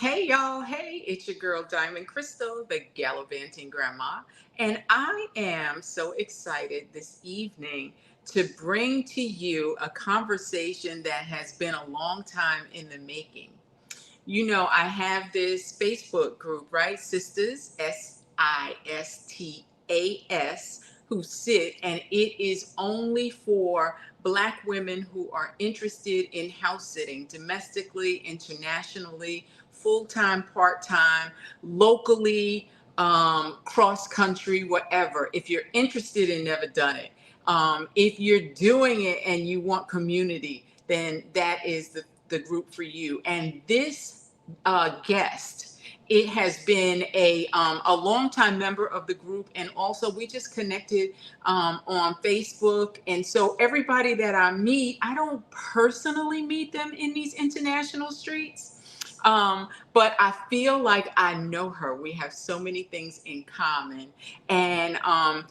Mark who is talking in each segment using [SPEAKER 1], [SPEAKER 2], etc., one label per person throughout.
[SPEAKER 1] Hey y'all, hey, it's your girl Diamond Crystal, the Gallivanting Grandma, and I am so excited this evening to bring to you a conversation that has been a long time in the making. You know, I have this Facebook group, right? Sisters, Sistas, who sit, and it is only for Black women who are interested in house sitting domestically, internationally, full time, part time, locally, cross country, whatever. If you're interested and never done it, if you're doing it and you want community, then that is the group for you. And this guest, it has been a longtime member of the group, and also we just connected on Facebook. And so everybody that I meet, I don't personally meet them in these international streets. But I feel like I know her. We have so many things in common. And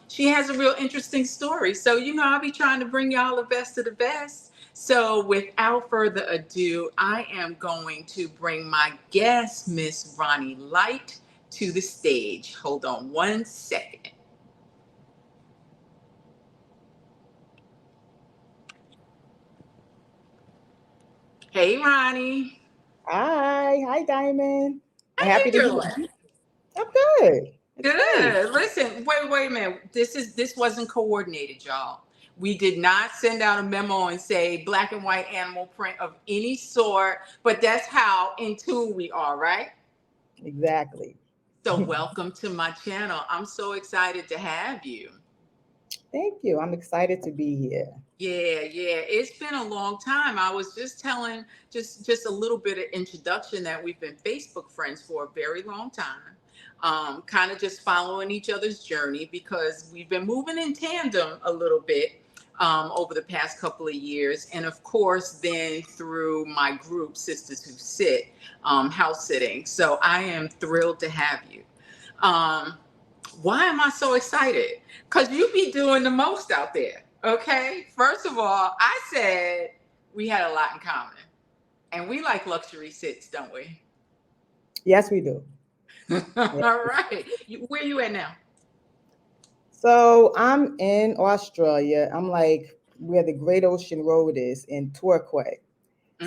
[SPEAKER 1] she has a real interesting story. So, you know, I'll be trying to bring y'all the best of the best. So without further ado, I am going to bring my guest, Miss Ronnie Light, to the stage. Hold on one second. Hey, Ronnie.
[SPEAKER 2] Hi, Diamond.
[SPEAKER 1] How
[SPEAKER 2] I'm
[SPEAKER 1] you
[SPEAKER 2] happy to be
[SPEAKER 1] doing?
[SPEAKER 2] here. I'm good. It's great.
[SPEAKER 1] Good. Listen, wait a minute. This wasn't coordinated, y'all. We did not send out a memo and say black and white animal print of any sort, but that's how in tune we are, right?
[SPEAKER 2] Exactly.
[SPEAKER 1] So welcome to my channel. I'm so excited to have you.
[SPEAKER 2] Thank you. I'm excited to be here.
[SPEAKER 1] Yeah. It's been a long time. I was just telling just a little bit of introduction that we've been Facebook friends for a very long time. Kind of just following each other's journey because we've been moving in tandem a little bit over the past couple of years. And of course, then through my group, Sisters Who Sit, house sitting. So I am thrilled to have you. Um, why am I so excited? Because you be doing the most out there. Okay. First of all, I said we had a lot in common. And we like luxury sits, don't we?
[SPEAKER 2] Yes, we do. Yeah.
[SPEAKER 1] All right. Where you at now?
[SPEAKER 2] So I'm in Australia. I'm like where the Great Ocean Road is in Torquay.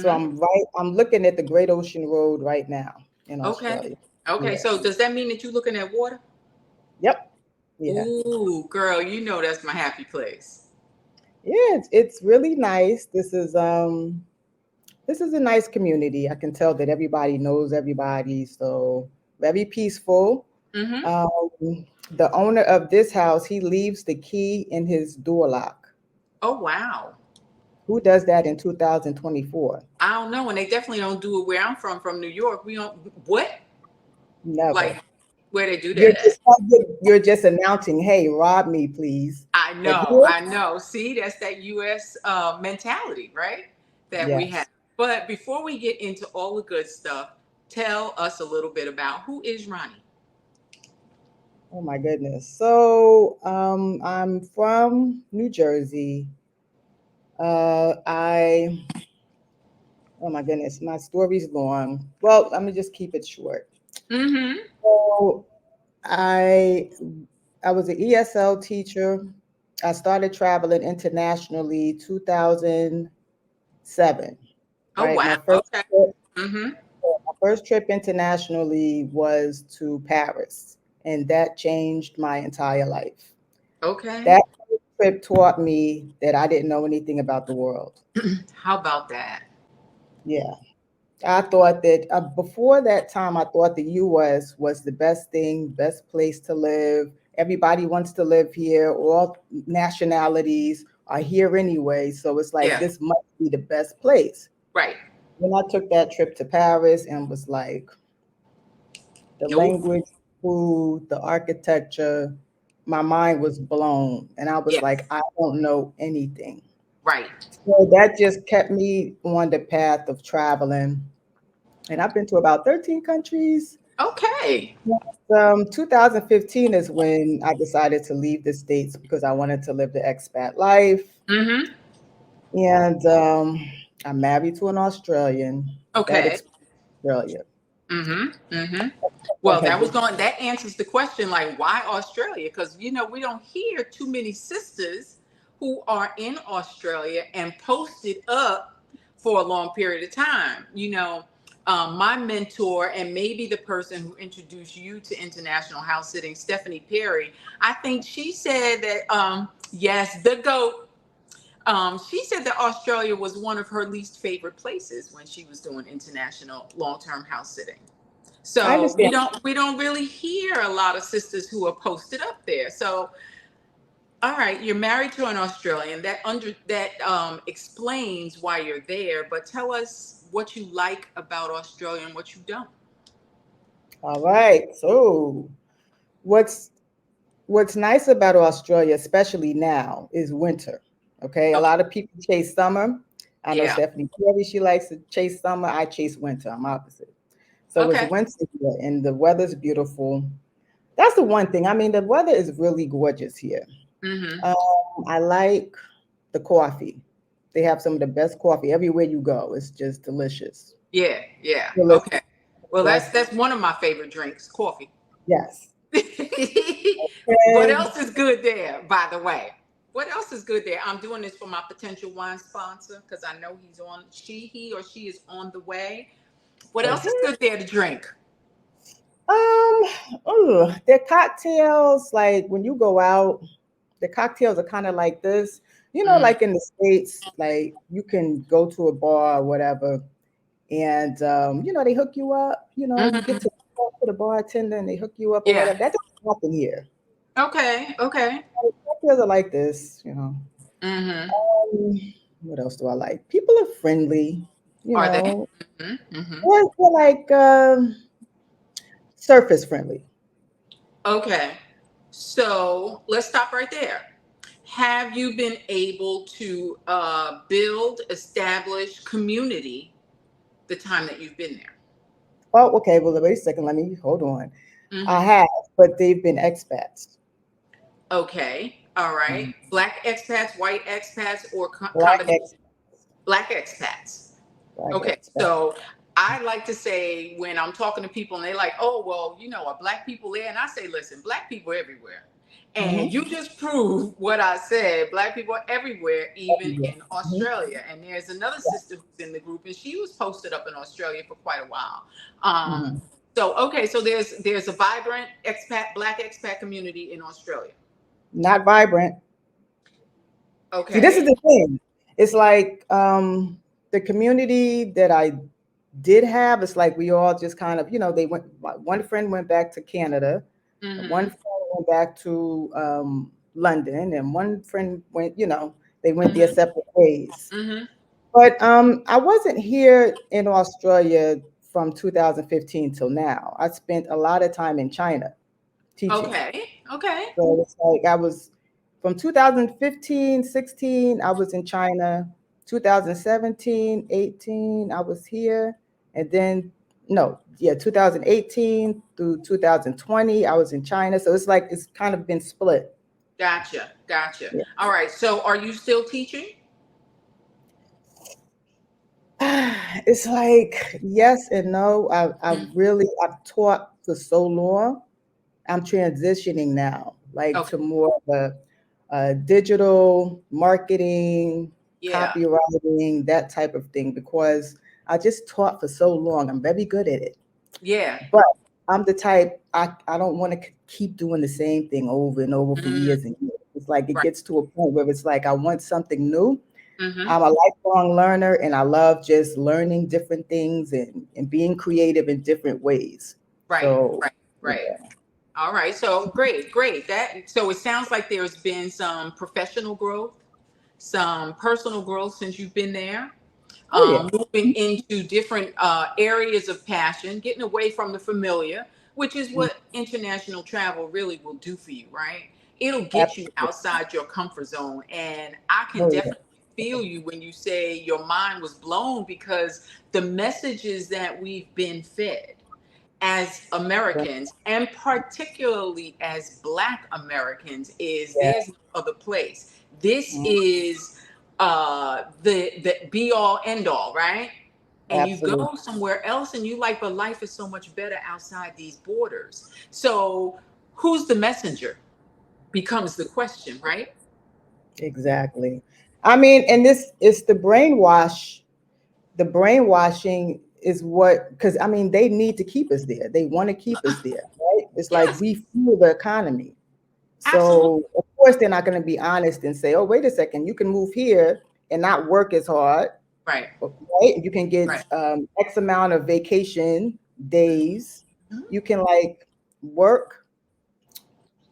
[SPEAKER 2] So
[SPEAKER 1] Hmm.
[SPEAKER 2] I'm looking at the Great Ocean Road right now in
[SPEAKER 1] Okay.
[SPEAKER 2] Australia.
[SPEAKER 1] Okay.
[SPEAKER 2] Yeah.
[SPEAKER 1] So does that mean that you're looking at water?
[SPEAKER 2] Yep. Yeah.
[SPEAKER 1] Ooh, girl, you know that's my happy place.
[SPEAKER 2] Yeah, it's really nice. This is a nice community. I can tell that everybody knows everybody, so very peaceful.
[SPEAKER 1] Hmm.
[SPEAKER 2] The owner of this house, he leaves the key in his door lock.
[SPEAKER 1] Oh, wow.
[SPEAKER 2] Who does that in 2024?
[SPEAKER 1] I don't know. And they definitely don't do it where I'm from New York. We don't, what?
[SPEAKER 2] Never.
[SPEAKER 1] Like, where they do
[SPEAKER 2] You're
[SPEAKER 1] that at?
[SPEAKER 2] just you're just announcing, "Hey, rob me, please."
[SPEAKER 1] I
[SPEAKER 2] But
[SPEAKER 1] know,
[SPEAKER 2] here,
[SPEAKER 1] I know. See, that's that U.S. Mentality, right? That we have.
[SPEAKER 2] yes.
[SPEAKER 1] But before we get into all the good stuff, tell us a little bit about who is Ronnie.
[SPEAKER 2] Oh my goodness. So, I'm from New Jersey. I Oh my goodness, my story's long. Well, let me just keep it short.
[SPEAKER 1] Mm-hmm.
[SPEAKER 2] So I I was an ESL teacher. I started traveling internationally 2007.
[SPEAKER 1] Oh,
[SPEAKER 2] Right,
[SPEAKER 1] wow. Okay. Mm-hmm.
[SPEAKER 2] my first trip internationally was to Paris, and that changed my entire life.
[SPEAKER 1] Okay.
[SPEAKER 2] That trip taught me that I didn't know anything about the world.
[SPEAKER 1] How about that?
[SPEAKER 2] Yeah. I thought that before that time, I thought the US was the best thing, best place to live. Everybody wants to live here. All nationalities are here anyway. So it's like,
[SPEAKER 1] Yeah.
[SPEAKER 2] this must be the best place.
[SPEAKER 1] Right.
[SPEAKER 2] When I took that trip to Paris and was like, the
[SPEAKER 1] Nope.
[SPEAKER 2] language, food, the architecture, my mind was blown. And I was like,
[SPEAKER 1] Yes.
[SPEAKER 2] I don't know anything.
[SPEAKER 1] Right.
[SPEAKER 2] So that just kept me on the path of traveling. And I've been to about 13 countries.
[SPEAKER 1] Okay.
[SPEAKER 2] 2015 is when I decided to leave the States because I wanted to live the expat life.
[SPEAKER 1] Mm-hmm.
[SPEAKER 2] And I'm married to an Australian. That
[SPEAKER 1] Okay.
[SPEAKER 2] explains Australia.
[SPEAKER 1] Mm-hmm. Mm-hmm.
[SPEAKER 2] Go
[SPEAKER 1] Well,
[SPEAKER 2] ahead.
[SPEAKER 1] that answers the question, like, why Australia? Because, we don't hear too many sisters who are in Australia and posted up for a long period of time. My mentor and maybe the person who introduced you to international house sitting, Stephanie Perry, I think she said that, yes, the GOAT. She said that Australia was one of her least favorite places when she was doing international long-term house sitting.
[SPEAKER 2] I
[SPEAKER 1] So
[SPEAKER 2] understand.
[SPEAKER 1] we don't really hear a lot of sisters who are posted up there. So, all right, you're married to an Australian. That explains why you're there. But tell us what you like about Australia and what you don't.
[SPEAKER 2] All right. So what's what's nice about Australia, especially now, is winter. Okay. A
[SPEAKER 1] Okay.
[SPEAKER 2] lot of people chase summer. I know
[SPEAKER 1] Yeah.
[SPEAKER 2] Stephanie Perry, she likes to chase summer. I chase winter. I'm opposite. So it's
[SPEAKER 1] Okay.
[SPEAKER 2] winter here and the weather's beautiful. That's the one thing. I mean, the weather is really gorgeous here.
[SPEAKER 1] Mm-hmm.
[SPEAKER 2] Um, I like the coffee. They have some of the best coffee everywhere you go. It's just delicious.
[SPEAKER 1] Yeah. Yeah.
[SPEAKER 2] Delicious.
[SPEAKER 1] Okay. Well,
[SPEAKER 2] That's
[SPEAKER 1] that's one of my favorite drinks, coffee.
[SPEAKER 2] yes.
[SPEAKER 1] What
[SPEAKER 2] Okay.
[SPEAKER 1] else is good there, by the way? What else is good there? I'm doing this for my potential wine sponsor because I know he or she is on the way. What else is
[SPEAKER 2] Okay.
[SPEAKER 1] good there to drink?
[SPEAKER 2] Their cocktails, like when you go out, the cocktails are kind of like this.
[SPEAKER 1] Mm,
[SPEAKER 2] Like in the States, like you can go to a bar or whatever, and they hook you up. You get
[SPEAKER 1] mhm.
[SPEAKER 2] to talk to the bartender and they hook you up or
[SPEAKER 1] Yeah.
[SPEAKER 2] whatever. That doesn't happen here.
[SPEAKER 1] Okay. Okay.
[SPEAKER 2] Cocktails are like this.
[SPEAKER 1] Mm-hmm.
[SPEAKER 2] What else do I like? People are friendly, you
[SPEAKER 1] Are they?
[SPEAKER 2] know.
[SPEAKER 1] Mm-hmm. Mm-hmm.
[SPEAKER 2] They're like surface friendly.
[SPEAKER 1] Okay. So let's stop right there. Have you been able to establish community the time that you've been there?
[SPEAKER 2] Oh, okay. Well, wait a second. Let me hold on. I
[SPEAKER 1] Mm-hmm.
[SPEAKER 2] have, but they've been expats.
[SPEAKER 1] Okay. All right.
[SPEAKER 2] Mhm.
[SPEAKER 1] Black expats, white expats, or
[SPEAKER 2] Black
[SPEAKER 1] combination?
[SPEAKER 2] ex,
[SPEAKER 1] Black expats.
[SPEAKER 2] black
[SPEAKER 1] Okay.
[SPEAKER 2] expat.
[SPEAKER 1] So I like to say when I'm talking to people and they're like, oh, well, are black people there? And I say, listen, black people everywhere. And
[SPEAKER 2] Mm-hmm.
[SPEAKER 1] you just proved what I said. Black people are everywhere, even
[SPEAKER 2] Yeah.
[SPEAKER 1] in
[SPEAKER 2] Mhm.
[SPEAKER 1] Australia. And there's another
[SPEAKER 2] Yeah.
[SPEAKER 1] sister who's in the group, and she was posted up in Australia for quite a while. Um,
[SPEAKER 2] Mhm.
[SPEAKER 1] so okay, so there's a vibrant black expat community in Australia.
[SPEAKER 2] Not vibrant. See, this is
[SPEAKER 1] Okay.
[SPEAKER 2] the thing. It's like the community that I did have. It's like we all just kind of, they went. One friend went back to Canada, and one
[SPEAKER 1] Mm-hmm.
[SPEAKER 2] friend went back to London, and one friend went. They went their
[SPEAKER 1] Mm-hmm.
[SPEAKER 2] separate ways.
[SPEAKER 1] Mm-hmm.
[SPEAKER 2] But I wasn't here in Australia from 2015 till now. I spent a lot of time in China teaching.
[SPEAKER 1] Okay. Okay.
[SPEAKER 2] So it's like I was from 2015, 16, I was in China. 2017, 18, I was here. And then, no, yeah, 2018 through 2020, I was in China. So it's like it's kind of been split.
[SPEAKER 1] Gotcha. Gotcha.
[SPEAKER 2] Yeah.
[SPEAKER 1] All right. So are you still teaching?
[SPEAKER 2] It's like yes and no. I've taught for so long. I'm transitioning now, like
[SPEAKER 1] Okay.
[SPEAKER 2] to more of a digital marketing,
[SPEAKER 1] Yeah.
[SPEAKER 2] copywriting, that type of thing, because I just taught for so long. I'm very good at it.
[SPEAKER 1] Yeah.
[SPEAKER 2] But I'm the type, I don't want to keep doing the same thing over and over for
[SPEAKER 1] Mm,
[SPEAKER 2] years and years. It's like it
[SPEAKER 1] right.
[SPEAKER 2] gets to a point where it's like I want something new.
[SPEAKER 1] Mm-hmm.
[SPEAKER 2] I'm a lifelong learner and I love just learning different things and being creative in different ways.
[SPEAKER 1] Right.
[SPEAKER 2] So,
[SPEAKER 1] Right.
[SPEAKER 2] yeah.
[SPEAKER 1] Right. All right. So great. Great. So it sounds like there's been some professional growth, some personal growth since you've been there.
[SPEAKER 2] Oh, yeah.
[SPEAKER 1] Moving into different areas of passion, getting away from the familiar, which is
[SPEAKER 2] Mm,
[SPEAKER 1] what international travel really will do for you, right? It'll get you
[SPEAKER 2] absolutely.
[SPEAKER 1] outside your comfort zone. And I can
[SPEAKER 2] Oh, yeah.
[SPEAKER 1] definitely feel you when you say your mind was blown because the messages that we've been fed as
[SPEAKER 2] Right.
[SPEAKER 1] Americans, and particularly as Black Americans, is
[SPEAKER 2] Yeah.
[SPEAKER 1] there's no other place. This
[SPEAKER 2] Mm,
[SPEAKER 1] is the be all end all, right? and you
[SPEAKER 2] Absolutely.
[SPEAKER 1] go somewhere else and you like, but life is so much better outside these borders. So who's the messenger becomes the question, right?
[SPEAKER 2] Exactly. I mean, and this is the brainwash. The brainwashing is what, because I mean, they need to keep us there. They want to keep us there, right? It's like
[SPEAKER 1] Yes,
[SPEAKER 2] we fuel the economy.
[SPEAKER 1] absolutely.
[SPEAKER 2] So of course they're not going to be honest and say, "Oh, wait a second, you can move here and not work as hard,
[SPEAKER 1] Right,
[SPEAKER 2] right? You can get
[SPEAKER 1] right.
[SPEAKER 2] X amount of vacation days.
[SPEAKER 1] Mhm.
[SPEAKER 2] You can like work,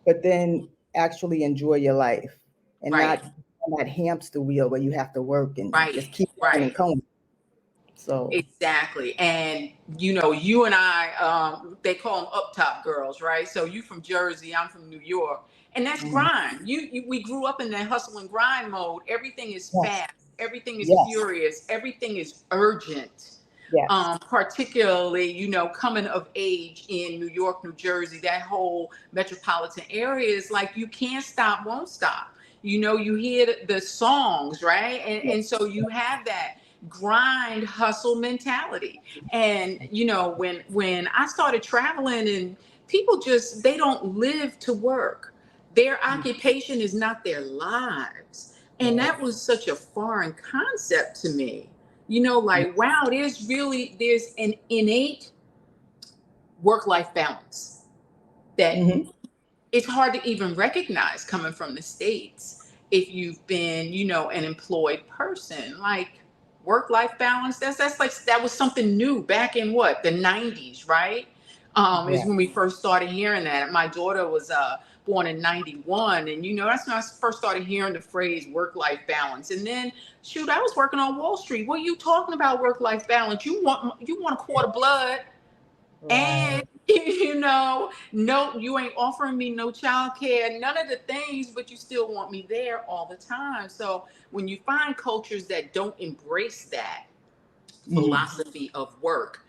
[SPEAKER 2] but then actually enjoy your life and
[SPEAKER 1] Right,
[SPEAKER 2] not on that hamster wheel where you have to work and
[SPEAKER 1] right,
[SPEAKER 2] just keep going and
[SPEAKER 1] right.
[SPEAKER 2] going." So
[SPEAKER 1] Exactly. And you and I, they call them up top girls, right? So you from Jersey, I'm from New York. And that's
[SPEAKER 2] mhm.
[SPEAKER 1] grind. We grew up in that hustle and grind mode. Everything is
[SPEAKER 2] Yes,
[SPEAKER 1] fast, everything is
[SPEAKER 2] yes,
[SPEAKER 1] furious, everything is urgent.
[SPEAKER 2] yes.
[SPEAKER 1] Particularly, coming of age in New York, New Jersey, that whole metropolitan area is like you can't stop, won't stop. You hear the songs, right? And so you have that grind hustle mentality. And when I started traveling, and people just, they don't live to work. Their occupation is not their lives. And
[SPEAKER 2] Right.
[SPEAKER 1] that was such a foreign concept to me. Like, wow, there's an innate work-life balance that
[SPEAKER 2] Mm-hmm.
[SPEAKER 1] it's hard to even recognize coming from the States if you've been, an employed person. Like, work-life balance, that's like, that was something new back in what, the 90s, right? Is
[SPEAKER 2] Yeah.
[SPEAKER 1] when we first started hearing that. My daughter was born in 91, and that's when I first started hearing the phrase work-life balance. And then, shoot, I was working on Wall Street. What are you talking about, work-life balance? You want a quart of blood, and
[SPEAKER 2] Right.
[SPEAKER 1] no, you ain't offering me no child care, none of the things, but you still want me there all the time. So when you find cultures that don't embrace that
[SPEAKER 2] Mhm.
[SPEAKER 1] philosophy of work,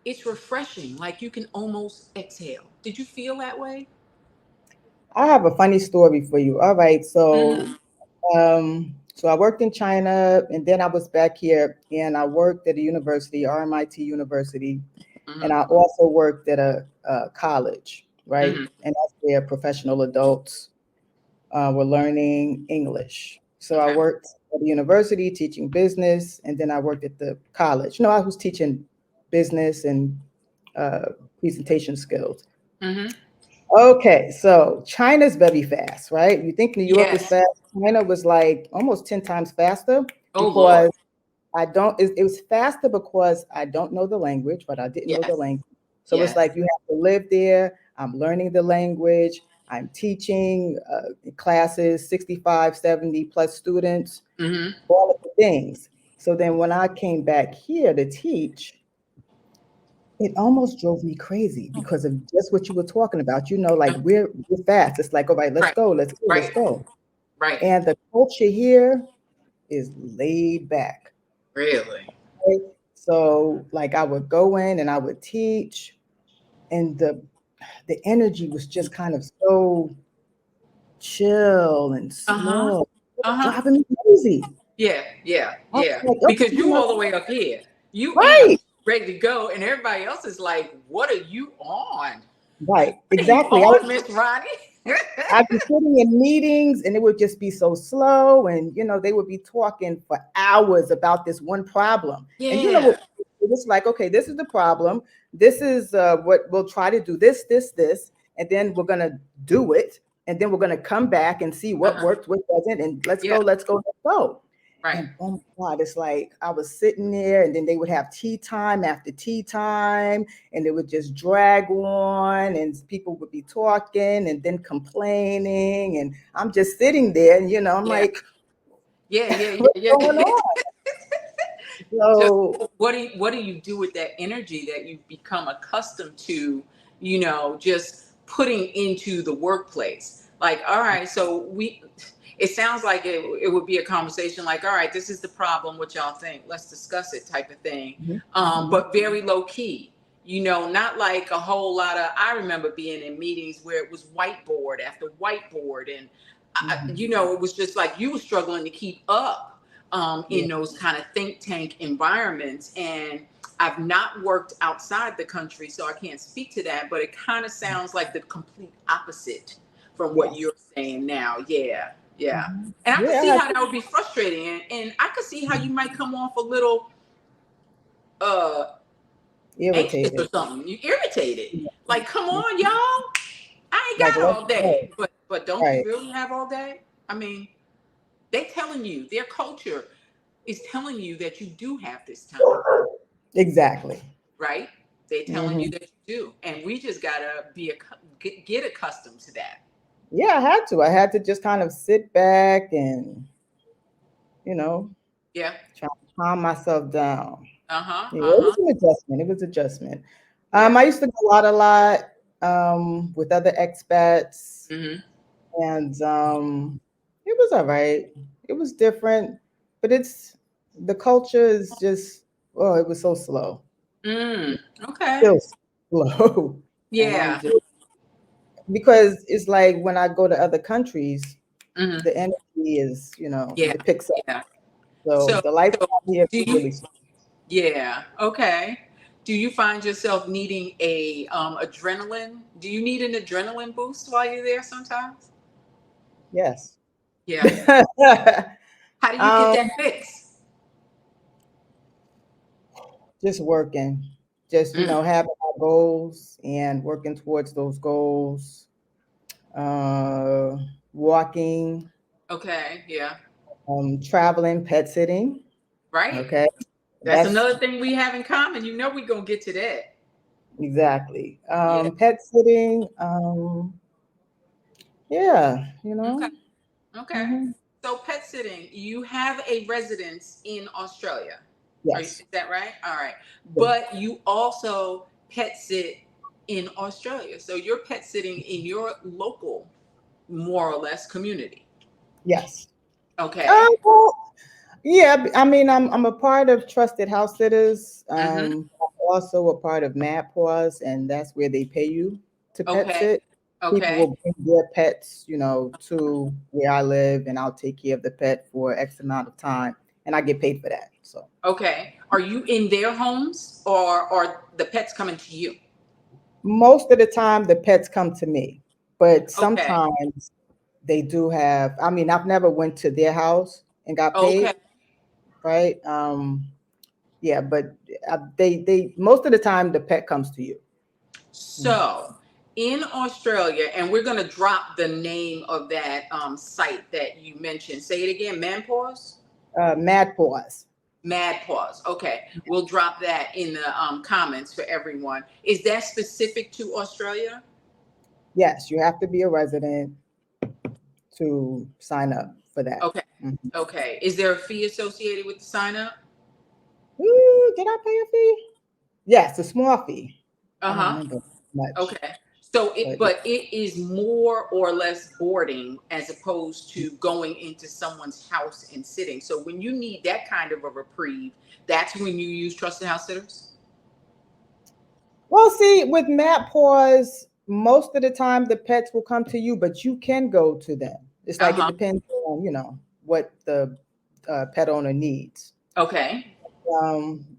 [SPEAKER 1] it's refreshing. Like, you can almost exhale. Did you feel that way?
[SPEAKER 2] I have a funny story for you. All right. So,
[SPEAKER 1] Mm-hmm.
[SPEAKER 2] so I worked in China and then I was back here and I worked at a university, RMIT University, and
[SPEAKER 1] Mm-hmm.
[SPEAKER 2] I also worked at a college, right?
[SPEAKER 1] Mm-hmm.
[SPEAKER 2] And that's where professional adults were learning English. So I
[SPEAKER 1] Okay.
[SPEAKER 2] worked at the university teaching business, and then I worked at the college. No, I was teaching business and uh, presentation skills.
[SPEAKER 1] Mm-hmm.
[SPEAKER 2] Okay, so China's very fast, right? You think New York is
[SPEAKER 1] Yes.
[SPEAKER 2] fast? China was like almost 10 times faster
[SPEAKER 1] Oh, Lord.
[SPEAKER 2] because it was faster because I don't know the language, but I didn't know the
[SPEAKER 1] Yes.
[SPEAKER 2] language. So it's
[SPEAKER 1] Yes.
[SPEAKER 2] like you have to live there. I'm learning the language. I'm teaching classes, 65, 70 plus students,
[SPEAKER 1] Mm-hmm.
[SPEAKER 2] all of the things. So then when I came back here to teach, it almost drove me crazy because of just what you were talking about. Like we're fast. It's like, all right, let's
[SPEAKER 1] Right.
[SPEAKER 2] go, let's go, let's
[SPEAKER 1] Right.
[SPEAKER 2] go.
[SPEAKER 1] Right.
[SPEAKER 2] And the culture here is laid back.
[SPEAKER 1] Really.
[SPEAKER 2] Right? So like I would go in and I would teach, and the energy was just kind of so chill and
[SPEAKER 1] Uh-huh.
[SPEAKER 2] slow. It was
[SPEAKER 1] Uh-huh.
[SPEAKER 2] driving me crazy.
[SPEAKER 1] Yeah, yeah,
[SPEAKER 2] I was
[SPEAKER 1] yeah.
[SPEAKER 2] like,
[SPEAKER 1] Because
[SPEAKER 2] okay,
[SPEAKER 1] you all the way up here, you amped,
[SPEAKER 2] right,
[SPEAKER 1] ready to go, and everybody else is like, "What are you on?
[SPEAKER 2] right,
[SPEAKER 1] What are you
[SPEAKER 2] exactly.
[SPEAKER 1] on, Miss Ronnie?"
[SPEAKER 2] I'd be sitting in meetings and it would just be so slow. And, they would be talking for hours about this one problem. And
[SPEAKER 1] Yeah.
[SPEAKER 2] it was like, okay, this is the problem. This is what we'll try to do this, this, this. And then we're going to do it. And then we're going to come back and see what
[SPEAKER 1] Uh-huh.
[SPEAKER 2] worked, what doesn't. And let's
[SPEAKER 1] Yeah.
[SPEAKER 2] go, let's go, let's go.
[SPEAKER 1] Right.
[SPEAKER 2] And oh my God, it's like I was sitting there and then they would have tea time after tea time and it would just drag on and people would be talking and then complaining. And I'm just sitting there and, I'm
[SPEAKER 1] Yeah.
[SPEAKER 2] like,
[SPEAKER 1] Yeah. Yeah.
[SPEAKER 2] what's
[SPEAKER 1] Yeah.
[SPEAKER 2] going
[SPEAKER 1] Yeah.
[SPEAKER 2] on?
[SPEAKER 1] Just
[SPEAKER 2] So,
[SPEAKER 1] what do you do with that energy that you've become accustomed to, just putting into the workplace? Like, all right, so it sounds like it would be a conversation like, all right, this is the problem, what y'all think, let's discuss it, type of thing.
[SPEAKER 2] mhm, mhm,
[SPEAKER 1] But very low key, not like a whole lot of, I remember being in meetings where it was whiteboard after whiteboard, and
[SPEAKER 2] mhm.
[SPEAKER 1] it was just like you were struggling to keep up.
[SPEAKER 2] Yeah.
[SPEAKER 1] in those kind of think tank environments. And I've not worked outside the country, so I can't speak to that, but it kind of sounds like the complete opposite from what
[SPEAKER 2] Yes.
[SPEAKER 1] you're saying now. Yeah, yeah.
[SPEAKER 2] Mhm.
[SPEAKER 1] And I could
[SPEAKER 2] Yeah,
[SPEAKER 1] see how that would be frustrating. And I could see how you might come off a little uh anxious or
[SPEAKER 2] irritated.
[SPEAKER 1] something. You irritated.
[SPEAKER 2] Yeah.
[SPEAKER 1] Like, come on, y'all. I ain't
[SPEAKER 2] Like,
[SPEAKER 1] got
[SPEAKER 2] let's
[SPEAKER 1] all
[SPEAKER 2] go.
[SPEAKER 1] day. But don't you
[SPEAKER 2] Right.
[SPEAKER 1] really have all day? I mean, they telling you, their culture is telling you that you do have this time,
[SPEAKER 2] Exactly.
[SPEAKER 1] right? They telling you
[SPEAKER 2] Hmm.
[SPEAKER 1] that you do. And we just gotta get accustomed to that.
[SPEAKER 2] Yeah, I had to. I had to just kind of sit back and, you know,
[SPEAKER 1] Yeah.
[SPEAKER 2] try to calm myself down.
[SPEAKER 1] Uh-huh.
[SPEAKER 2] Yeah, it
[SPEAKER 1] Uh-huh.
[SPEAKER 2] was an adjustment. It was adjustment.
[SPEAKER 1] Yeah.
[SPEAKER 2] I used to go out a lot with other expats,
[SPEAKER 1] Mm-hmm.
[SPEAKER 2] and it was all right. It was different, but the culture is just, oh, it was so slow.
[SPEAKER 1] Mm. Okay.
[SPEAKER 2] Still slow. And I'm
[SPEAKER 1] Yeah.
[SPEAKER 2] just, because it's like when I go to other countries,
[SPEAKER 1] Mm-hmm.
[SPEAKER 2] the energy is,
[SPEAKER 1] Yeah.
[SPEAKER 2] it picks up.
[SPEAKER 1] Yeah.
[SPEAKER 2] So
[SPEAKER 1] So
[SPEAKER 2] the lifestyle
[SPEAKER 1] so
[SPEAKER 2] here
[SPEAKER 1] do
[SPEAKER 2] is
[SPEAKER 1] you
[SPEAKER 2] really slow.
[SPEAKER 1] yeah, okay. Do you find yourself needing a adrenaline? Do you need an adrenaline boost while you're there sometimes?
[SPEAKER 2] Yes.
[SPEAKER 1] Yeah. How do you get
[SPEAKER 2] um,
[SPEAKER 1] that fix?
[SPEAKER 2] just working, just,
[SPEAKER 1] Mm.
[SPEAKER 2] having my goals and working towards those goals, uh, walking,
[SPEAKER 1] Okay, yeah.
[SPEAKER 2] traveling, pet sitting.
[SPEAKER 1] Right.
[SPEAKER 2] Okay.
[SPEAKER 1] That's
[SPEAKER 2] That's
[SPEAKER 1] another thing we have in common. You know we're gonna get to that.
[SPEAKER 2] exactly.
[SPEAKER 1] Yeah.
[SPEAKER 2] Pet sitting. Yeah,
[SPEAKER 1] Okay. Okay.
[SPEAKER 2] hmm
[SPEAKER 1] So pet sitting, you have a residence in Australia.
[SPEAKER 2] yes.
[SPEAKER 1] Is that right? All right.
[SPEAKER 2] Yes.
[SPEAKER 1] But you also pet sit in Australia. So you're pet sitting in your local, more or less, community.
[SPEAKER 2] Yes.
[SPEAKER 1] Okay.
[SPEAKER 2] Well, yeah, I mean, I'm a part of Trusted House Sitters.
[SPEAKER 1] Mm-hmm.
[SPEAKER 2] I'm also a part of Paws, and that's where they pay you to pet
[SPEAKER 1] Okay.
[SPEAKER 2] sit. People
[SPEAKER 1] Okay.
[SPEAKER 2] will bring their pets, to where I live, and I'll take care of the pet for X amount of time, and I get paid for that. So
[SPEAKER 1] Okay. Are you in their homes or are the pets coming to you?
[SPEAKER 2] most of the time, the pets come to me, but
[SPEAKER 1] Okay.
[SPEAKER 2] sometimes they do have. I mean, I've never went to their house and got
[SPEAKER 1] Okay.
[SPEAKER 2] paid, right? Yeah, but they most of the time the pet comes to you. Mhm.
[SPEAKER 1] So in Australia, and we're going to drop the name of that site that you mentioned. Say it again, Manpause?
[SPEAKER 2] Mad Paws.
[SPEAKER 1] Mad Pause. Okay. We'll drop that in the comments for everyone. Is that specific to Australia?
[SPEAKER 2] Yes, you have to be a resident to sign up for that.
[SPEAKER 1] Okay.
[SPEAKER 2] Mhm.
[SPEAKER 1] Okay. Is there a fee associated with the sign up?
[SPEAKER 2] Ooh, did I pay a fee? Yes, a small fee. I don't
[SPEAKER 1] Uh-huh.
[SPEAKER 2] remember much,
[SPEAKER 1] Okay. So
[SPEAKER 2] but
[SPEAKER 1] but it is more or less boarding as opposed to going into someone's house and sitting. So when you need that kind of a reprieve, that's when you use trusted house sitters.
[SPEAKER 2] well, see, with Mad Paws, most of the time the pets will come to you, but you can go to them. It's like it
[SPEAKER 1] Uh-huh.
[SPEAKER 2] depends on, what the pet owner needs.
[SPEAKER 1] Okay.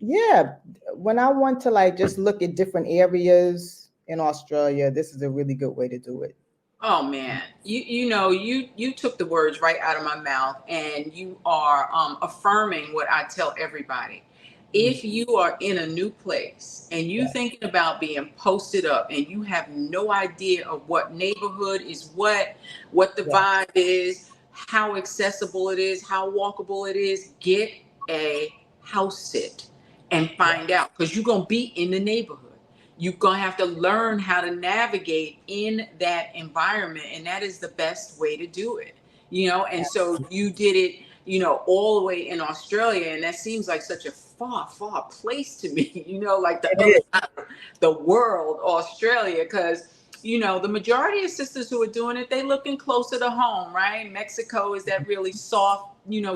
[SPEAKER 2] Yeah, when I want to like just look at different areas in Australia, this is a really good way to do it.
[SPEAKER 1] Oh man, you took the words right out of my mouth, and you are affirming what I tell everybody. If you are in a new place and you
[SPEAKER 2] Yeah,
[SPEAKER 1] thinking about being posted up and you have no idea of what neighborhood is what the
[SPEAKER 2] yeah,
[SPEAKER 1] vibe is, how accessible it is, how walkable it is, get a house sit and
[SPEAKER 2] yeah,
[SPEAKER 1] find out because you're gonna be in the neighborhood. You're going to have to learn how to navigate in that environment. And that is the best way to do it, And so you did it, all the way in Australia. And that seems like such a far, far place to me, like the
[SPEAKER 2] it
[SPEAKER 1] other
[SPEAKER 2] is.
[SPEAKER 1] side of the world, Australia. Because, the majority of sisters who are doing it, they looking closer to home, right? Mexico is that really soft,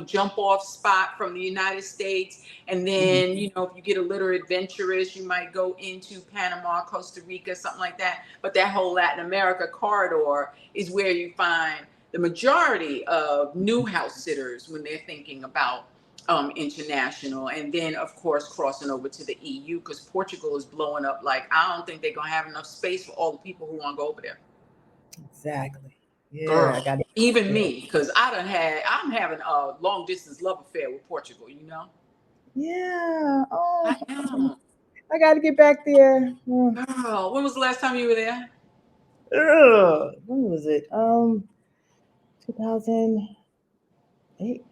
[SPEAKER 1] jump off spot from the United States. And
[SPEAKER 2] Mhm.
[SPEAKER 1] then, if you get a little adventurous, you might go into Panama, Costa Rica, something like that. But that whole Latin America corridor is where you find the majority of new house sitters when they're thinking about international, and then of course crossing over to the EU because Portugal is blowing up. Like I don't think they're gonna have enough space for all the people who want to go over there.
[SPEAKER 2] Exactly. Yeah,
[SPEAKER 1] Girl,
[SPEAKER 2] I got it.
[SPEAKER 1] even
[SPEAKER 2] Yeah.
[SPEAKER 1] me, because I'm having a long distance love affair with Portugal. You know,
[SPEAKER 2] Yeah.
[SPEAKER 1] I
[SPEAKER 2] Oh,
[SPEAKER 1] am.
[SPEAKER 2] I got to get back there. Oh,
[SPEAKER 1] Girl, when was the last time you were there?
[SPEAKER 2] when was it? 2008,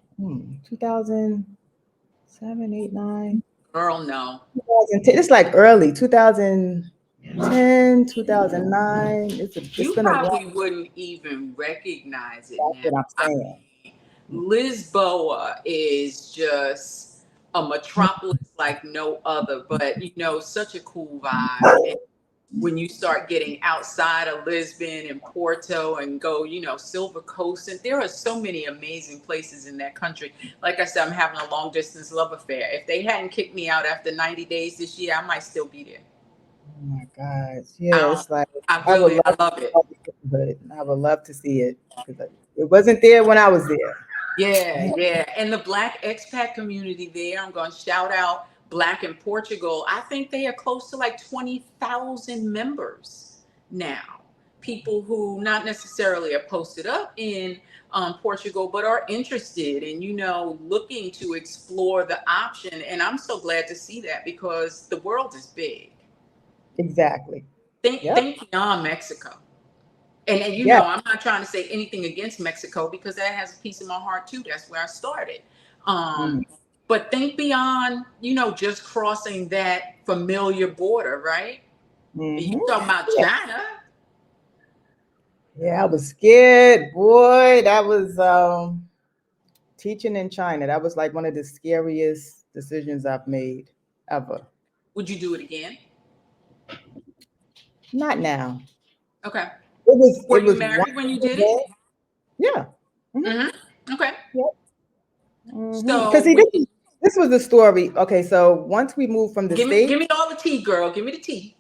[SPEAKER 2] 2007, 8, 9,
[SPEAKER 1] Girl, no.
[SPEAKER 2] 2010. It's like early 2010, 2009. It's
[SPEAKER 1] You
[SPEAKER 2] been a while.
[SPEAKER 1] probably wouldn't even recognize it
[SPEAKER 2] That's
[SPEAKER 1] now.
[SPEAKER 2] what I'm
[SPEAKER 1] I
[SPEAKER 2] saying.
[SPEAKER 1] mean, Lisboa is just a metropolis like no other, but you know, such a cool vibe. And when you start getting outside of Lisbon and Porto and go, you know, Silver Coast, and there are so many amazing places in that country. Like I said, I'm having a long distance love affair. If they hadn't kicked me out after 90 days this year, I might still be there.
[SPEAKER 2] Oh my gosh.
[SPEAKER 1] I
[SPEAKER 2] Yeah,
[SPEAKER 1] don't,
[SPEAKER 2] it's like
[SPEAKER 1] I
[SPEAKER 2] I would
[SPEAKER 1] really,
[SPEAKER 2] love
[SPEAKER 1] I
[SPEAKER 2] to
[SPEAKER 1] love it.
[SPEAKER 2] love the neighborhood. I would love to see it because it wasn't there when I was there.
[SPEAKER 1] Yeah,
[SPEAKER 2] Yeah.
[SPEAKER 1] yeah. And the Black expat community there, I'm going to shout out Black in Portugal. I think they are close to like 20,000 members now. People who not necessarily are posted up in Portugal, but are interested and, you know, looking to explore the option. And I'm so glad to see that because the world is big.
[SPEAKER 2] Exactly. Yep.
[SPEAKER 1] Think beyond Mexico. And you
[SPEAKER 2] Yeah.
[SPEAKER 1] know, I'm not trying to say anything against Mexico because that has a piece of my heart too. That's where I started. Um,
[SPEAKER 2] Mm.
[SPEAKER 1] but think beyond, you know, just crossing that familiar border, right? You
[SPEAKER 2] Hmm.
[SPEAKER 1] talking about
[SPEAKER 2] Yeah.
[SPEAKER 1] China?
[SPEAKER 2] Yeah, I was scared, boy. That was teaching in China. That was like one of the scariest decisions I've made ever.
[SPEAKER 1] Would you do it again?
[SPEAKER 2] Not now.
[SPEAKER 1] Okay.
[SPEAKER 2] It
[SPEAKER 1] Were you
[SPEAKER 2] was one
[SPEAKER 1] married when you did it?
[SPEAKER 2] event. Yeah. Hmm.
[SPEAKER 1] Mm-hmm. Okay.
[SPEAKER 2] Because
[SPEAKER 1] So
[SPEAKER 2] see,
[SPEAKER 1] when
[SPEAKER 2] this was the story. Okay, so once we moved from the
[SPEAKER 1] give
[SPEAKER 2] States,
[SPEAKER 1] me all the tea, girl. Give me the tea.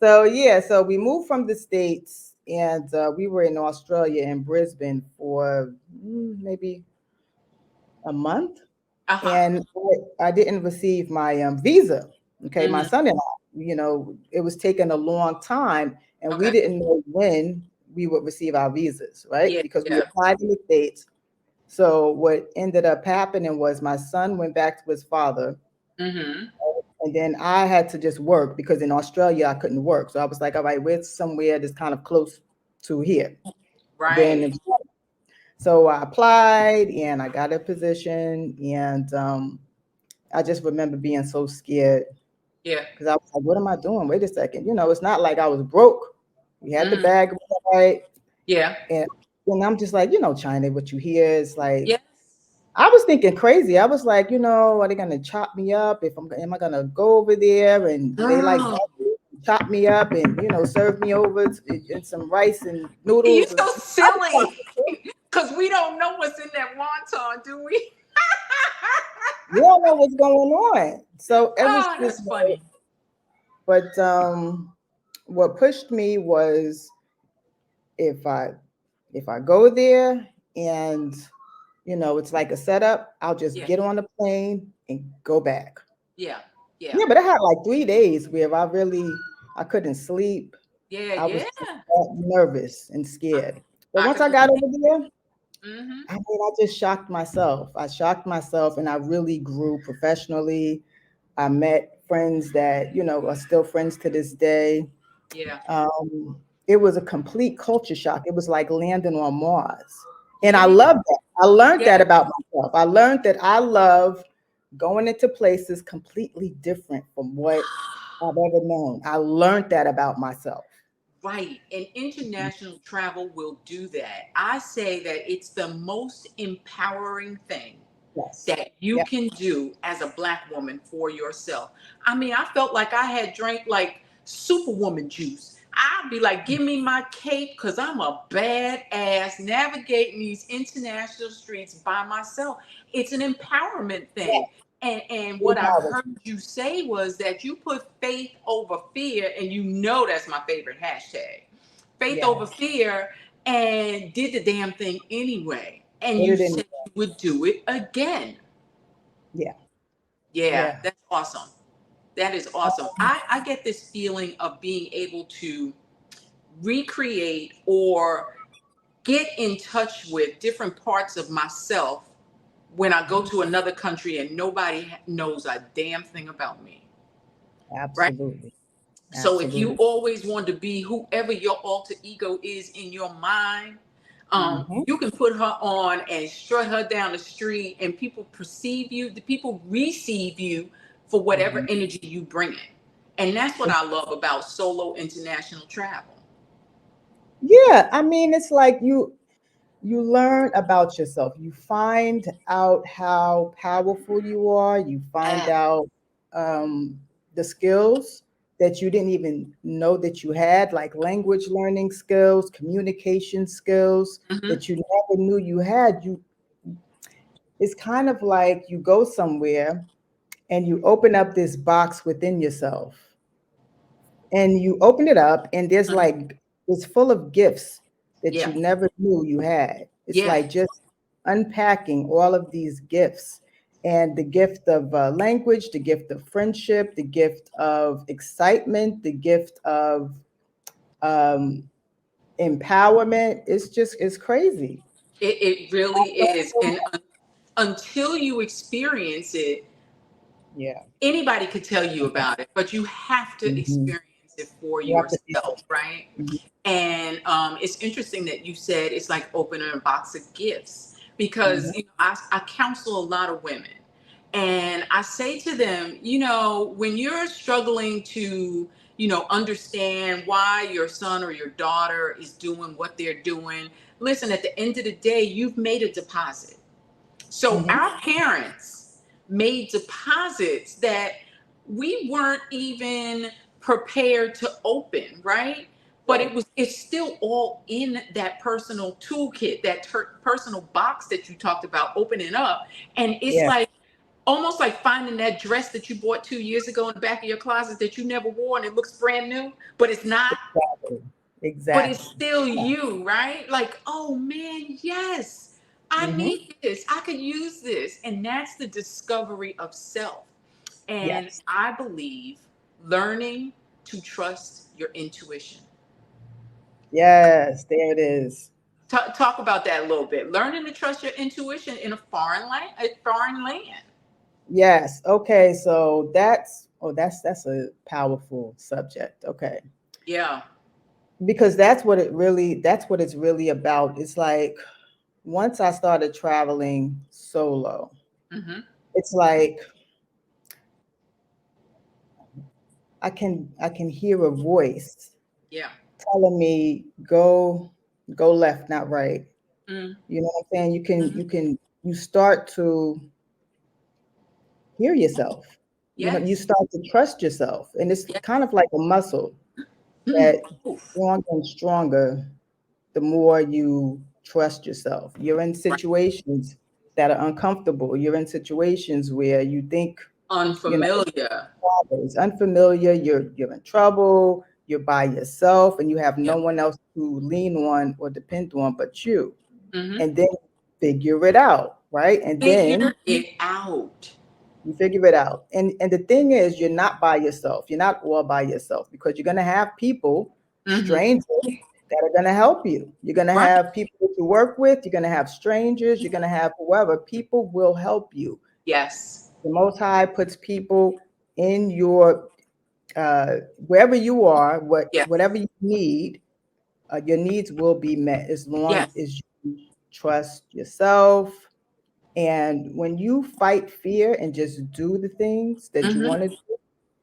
[SPEAKER 2] so yeah, so we moved from the States and we were in Australia in Brisbane for maybe a month.
[SPEAKER 1] Uh huh.
[SPEAKER 2] And I didn't receive my visa. Okay, my
[SPEAKER 1] Mm-hmm.
[SPEAKER 2] son-in-law, it was taking a long time and we
[SPEAKER 1] Okay.
[SPEAKER 2] didn't know when we would receive our visas, right?
[SPEAKER 1] Yeah.
[SPEAKER 2] Because we
[SPEAKER 1] Yeah.
[SPEAKER 2] applied in the States. So what ended up happening was my son went back to his father.
[SPEAKER 1] Mm-hmm.
[SPEAKER 2] And then I had to just work because in Australia I couldn't work. So I was like, all right, where's somewhere that's kind of close to here?
[SPEAKER 1] Right.
[SPEAKER 2] Then so I applied and I got a position. And I just remember being so scared
[SPEAKER 1] Yeah.
[SPEAKER 2] because I was like, what am I doing? Wait a second. It's not like I was broke. We had the
[SPEAKER 1] Mm-hmm.
[SPEAKER 2] bag right.
[SPEAKER 1] Yeah.
[SPEAKER 2] And I'm just like, China, what you hear is like,
[SPEAKER 1] Yes.
[SPEAKER 2] I was thinking crazy. I was like, are they gonna chop me up? Am I gonna go over there and they like
[SPEAKER 1] Girl.
[SPEAKER 2] chop me up and serve me over and some rice and
[SPEAKER 1] You're
[SPEAKER 2] noodles? And
[SPEAKER 1] so silly. Because we don't know what's in that wonton, do we?
[SPEAKER 2] we don't know what's going on. So it was
[SPEAKER 1] Oh,
[SPEAKER 2] just
[SPEAKER 1] that's funny.
[SPEAKER 2] but what pushed me was if I if I go there and it's like a setup, I'll just
[SPEAKER 1] Yeah.
[SPEAKER 2] get on the plane and go back.
[SPEAKER 1] Yeah. Yeah.
[SPEAKER 2] Yeah, but I had like 3 days where I couldn't sleep.
[SPEAKER 1] Yeah.
[SPEAKER 2] I was
[SPEAKER 1] Yeah.
[SPEAKER 2] just nervous and scared. But
[SPEAKER 1] I
[SPEAKER 2] once
[SPEAKER 1] could
[SPEAKER 2] I got
[SPEAKER 1] believe
[SPEAKER 2] over there,
[SPEAKER 1] it. Mm-hmm.
[SPEAKER 2] I mean, I just shocked myself. I shocked myself and I really grew professionally. I met friends that, are still friends to this day.
[SPEAKER 1] Yeah.
[SPEAKER 2] Um, it was a complete culture shock. It was like landing on Mars. And I
[SPEAKER 1] Yeah.
[SPEAKER 2] love that. I learned that
[SPEAKER 1] Yeah.
[SPEAKER 2] about myself. I learned that I love going into places completely different from what I've ever known. I learned that about myself.
[SPEAKER 1] Right. And international travel will do that. I say that it's the most empowering thing
[SPEAKER 2] Yes.
[SPEAKER 1] that you
[SPEAKER 2] Yeah.
[SPEAKER 1] can do as a Black woman for yourself. I mean, I felt like I had drank like superwoman juice. I'd be like, give me my cape because I'm a badass navigating these international streets by myself. It's an empowerment thing. And
[SPEAKER 2] It
[SPEAKER 1] what I
[SPEAKER 2] empowers
[SPEAKER 1] heard
[SPEAKER 2] me.
[SPEAKER 1] you say was that you put faith over fear, and you know that's my favorite hashtag. Faith over
[SPEAKER 2] Yes.
[SPEAKER 1] fear, and did the damn thing anyway. And
[SPEAKER 2] Put
[SPEAKER 1] you
[SPEAKER 2] it in.
[SPEAKER 1] said you would do it again.
[SPEAKER 2] Yeah.
[SPEAKER 1] Yeah,
[SPEAKER 2] Yeah.
[SPEAKER 1] that's awesome. That is awesome. I get this feeling of being able to recreate or get in touch with different parts of myself when I go to another country and nobody knows a damn thing about me, right?
[SPEAKER 2] Absolutely.
[SPEAKER 1] So if you
[SPEAKER 2] Absolutely.
[SPEAKER 1] always want to be whoever your alter ego is in your mind,
[SPEAKER 2] Hmm.
[SPEAKER 1] you can put her on and strut her down the street, and people perceive you, the people receive you for whatever
[SPEAKER 2] Hmm.
[SPEAKER 1] energy you bring in. And that's what I love about solo international travel.
[SPEAKER 2] Yeah. I mean, it's like you learn about yourself. You find out how powerful you are. You find
[SPEAKER 1] Yeah.
[SPEAKER 2] out the skills that you didn't even know that you had, like language learning skills, communication skills
[SPEAKER 1] Hmm.
[SPEAKER 2] that you never knew you had. It's kind of like you go somewhere and you open up this box within yourself, and you open it up and there's like it's full of gifts that
[SPEAKER 1] Yeah.
[SPEAKER 2] you never knew you had. It's
[SPEAKER 1] Yeah.
[SPEAKER 2] like just unpacking all of these gifts, and the gift of language, the gift of friendship, the gift of excitement, the gift of um, empowerment. It's crazy.
[SPEAKER 1] It really is. And until you experience it,
[SPEAKER 2] Yeah.
[SPEAKER 1] anybody could tell you about it, but you have to
[SPEAKER 2] Hmm.
[SPEAKER 1] experience it for
[SPEAKER 2] You have to feel
[SPEAKER 1] yourself, right?
[SPEAKER 2] it.
[SPEAKER 1] And it's interesting that you said it's like opening a box of gifts because
[SPEAKER 2] Hmm.
[SPEAKER 1] I counsel a lot of women, and I say to them, when you're struggling to understand why your son or your daughter is doing what they're doing, listen, at the end of the day, you've made a deposit. So
[SPEAKER 2] Hmm.
[SPEAKER 1] our parents made deposits that we weren't even prepared to open, right? But
[SPEAKER 2] Right.
[SPEAKER 1] it's still all in that personal toolkit, that personal box that you talked about opening up. And it's
[SPEAKER 2] Yeah.
[SPEAKER 1] like almost like finding that dress that you bought 2 years ago in the back of your closet that you never wore and it looks brand new, but it's not,
[SPEAKER 2] Exactly.
[SPEAKER 1] but it's
[SPEAKER 2] Exactly.
[SPEAKER 1] still you, right? Like, oh man, yes, I
[SPEAKER 2] Hmm.
[SPEAKER 1] need this. I could use this. And that's the discovery of self. And
[SPEAKER 2] Yes.
[SPEAKER 1] I believe learning to trust your intuition.
[SPEAKER 2] Yes. There it is.
[SPEAKER 1] Talk about that a little bit. Learning to trust your intuition in a foreign land.
[SPEAKER 2] Yes. Okay. So that's a powerful subject. Okay.
[SPEAKER 1] Yeah.
[SPEAKER 2] Because that's what it's really about. It's like once I started traveling solo,
[SPEAKER 1] Hmm.
[SPEAKER 2] it's like I can hear a voice
[SPEAKER 1] Yeah.
[SPEAKER 2] telling me go left, not right.
[SPEAKER 1] Mm-hmm.
[SPEAKER 2] You know what I'm saying? You start to hear yourself. You
[SPEAKER 1] Yes.
[SPEAKER 2] start to trust yourself. And it's
[SPEAKER 1] Yes.
[SPEAKER 2] kind of like a muscle
[SPEAKER 1] Mm.
[SPEAKER 2] that
[SPEAKER 1] Oof.
[SPEAKER 2] stronger and stronger the more you trust yourself. You're in
[SPEAKER 1] Right.
[SPEAKER 2] situations that are uncomfortable. You're in situations where you think,
[SPEAKER 1] Unfamiliar.
[SPEAKER 2] it's unfamiliar, you're in trouble, you're by yourself, and you have
[SPEAKER 1] Yeah.
[SPEAKER 2] no one else to lean on or depend on but you.
[SPEAKER 1] Mm-hmm.
[SPEAKER 2] And then figure it out, right? And then
[SPEAKER 1] Figure it out.
[SPEAKER 2] you figure it out. And the thing is, you're not by yourself. You're not all by yourself because you're gonna have people,
[SPEAKER 1] Mm-hmm.
[SPEAKER 2] strangers, that are gonna help you. You're gonna
[SPEAKER 1] Right.
[SPEAKER 2] have people that you work with, you're gonna have strangers, you're gonna have whoever. People will help you.
[SPEAKER 1] Yes.
[SPEAKER 2] The Most High puts people in your wherever you are,
[SPEAKER 1] Yes.
[SPEAKER 2] whatever you need, your needs will be met as long
[SPEAKER 1] Yes.
[SPEAKER 2] as you trust yourself. And when you fight fear and just do the things that you
[SPEAKER 1] Mm-hmm.
[SPEAKER 2] want to do,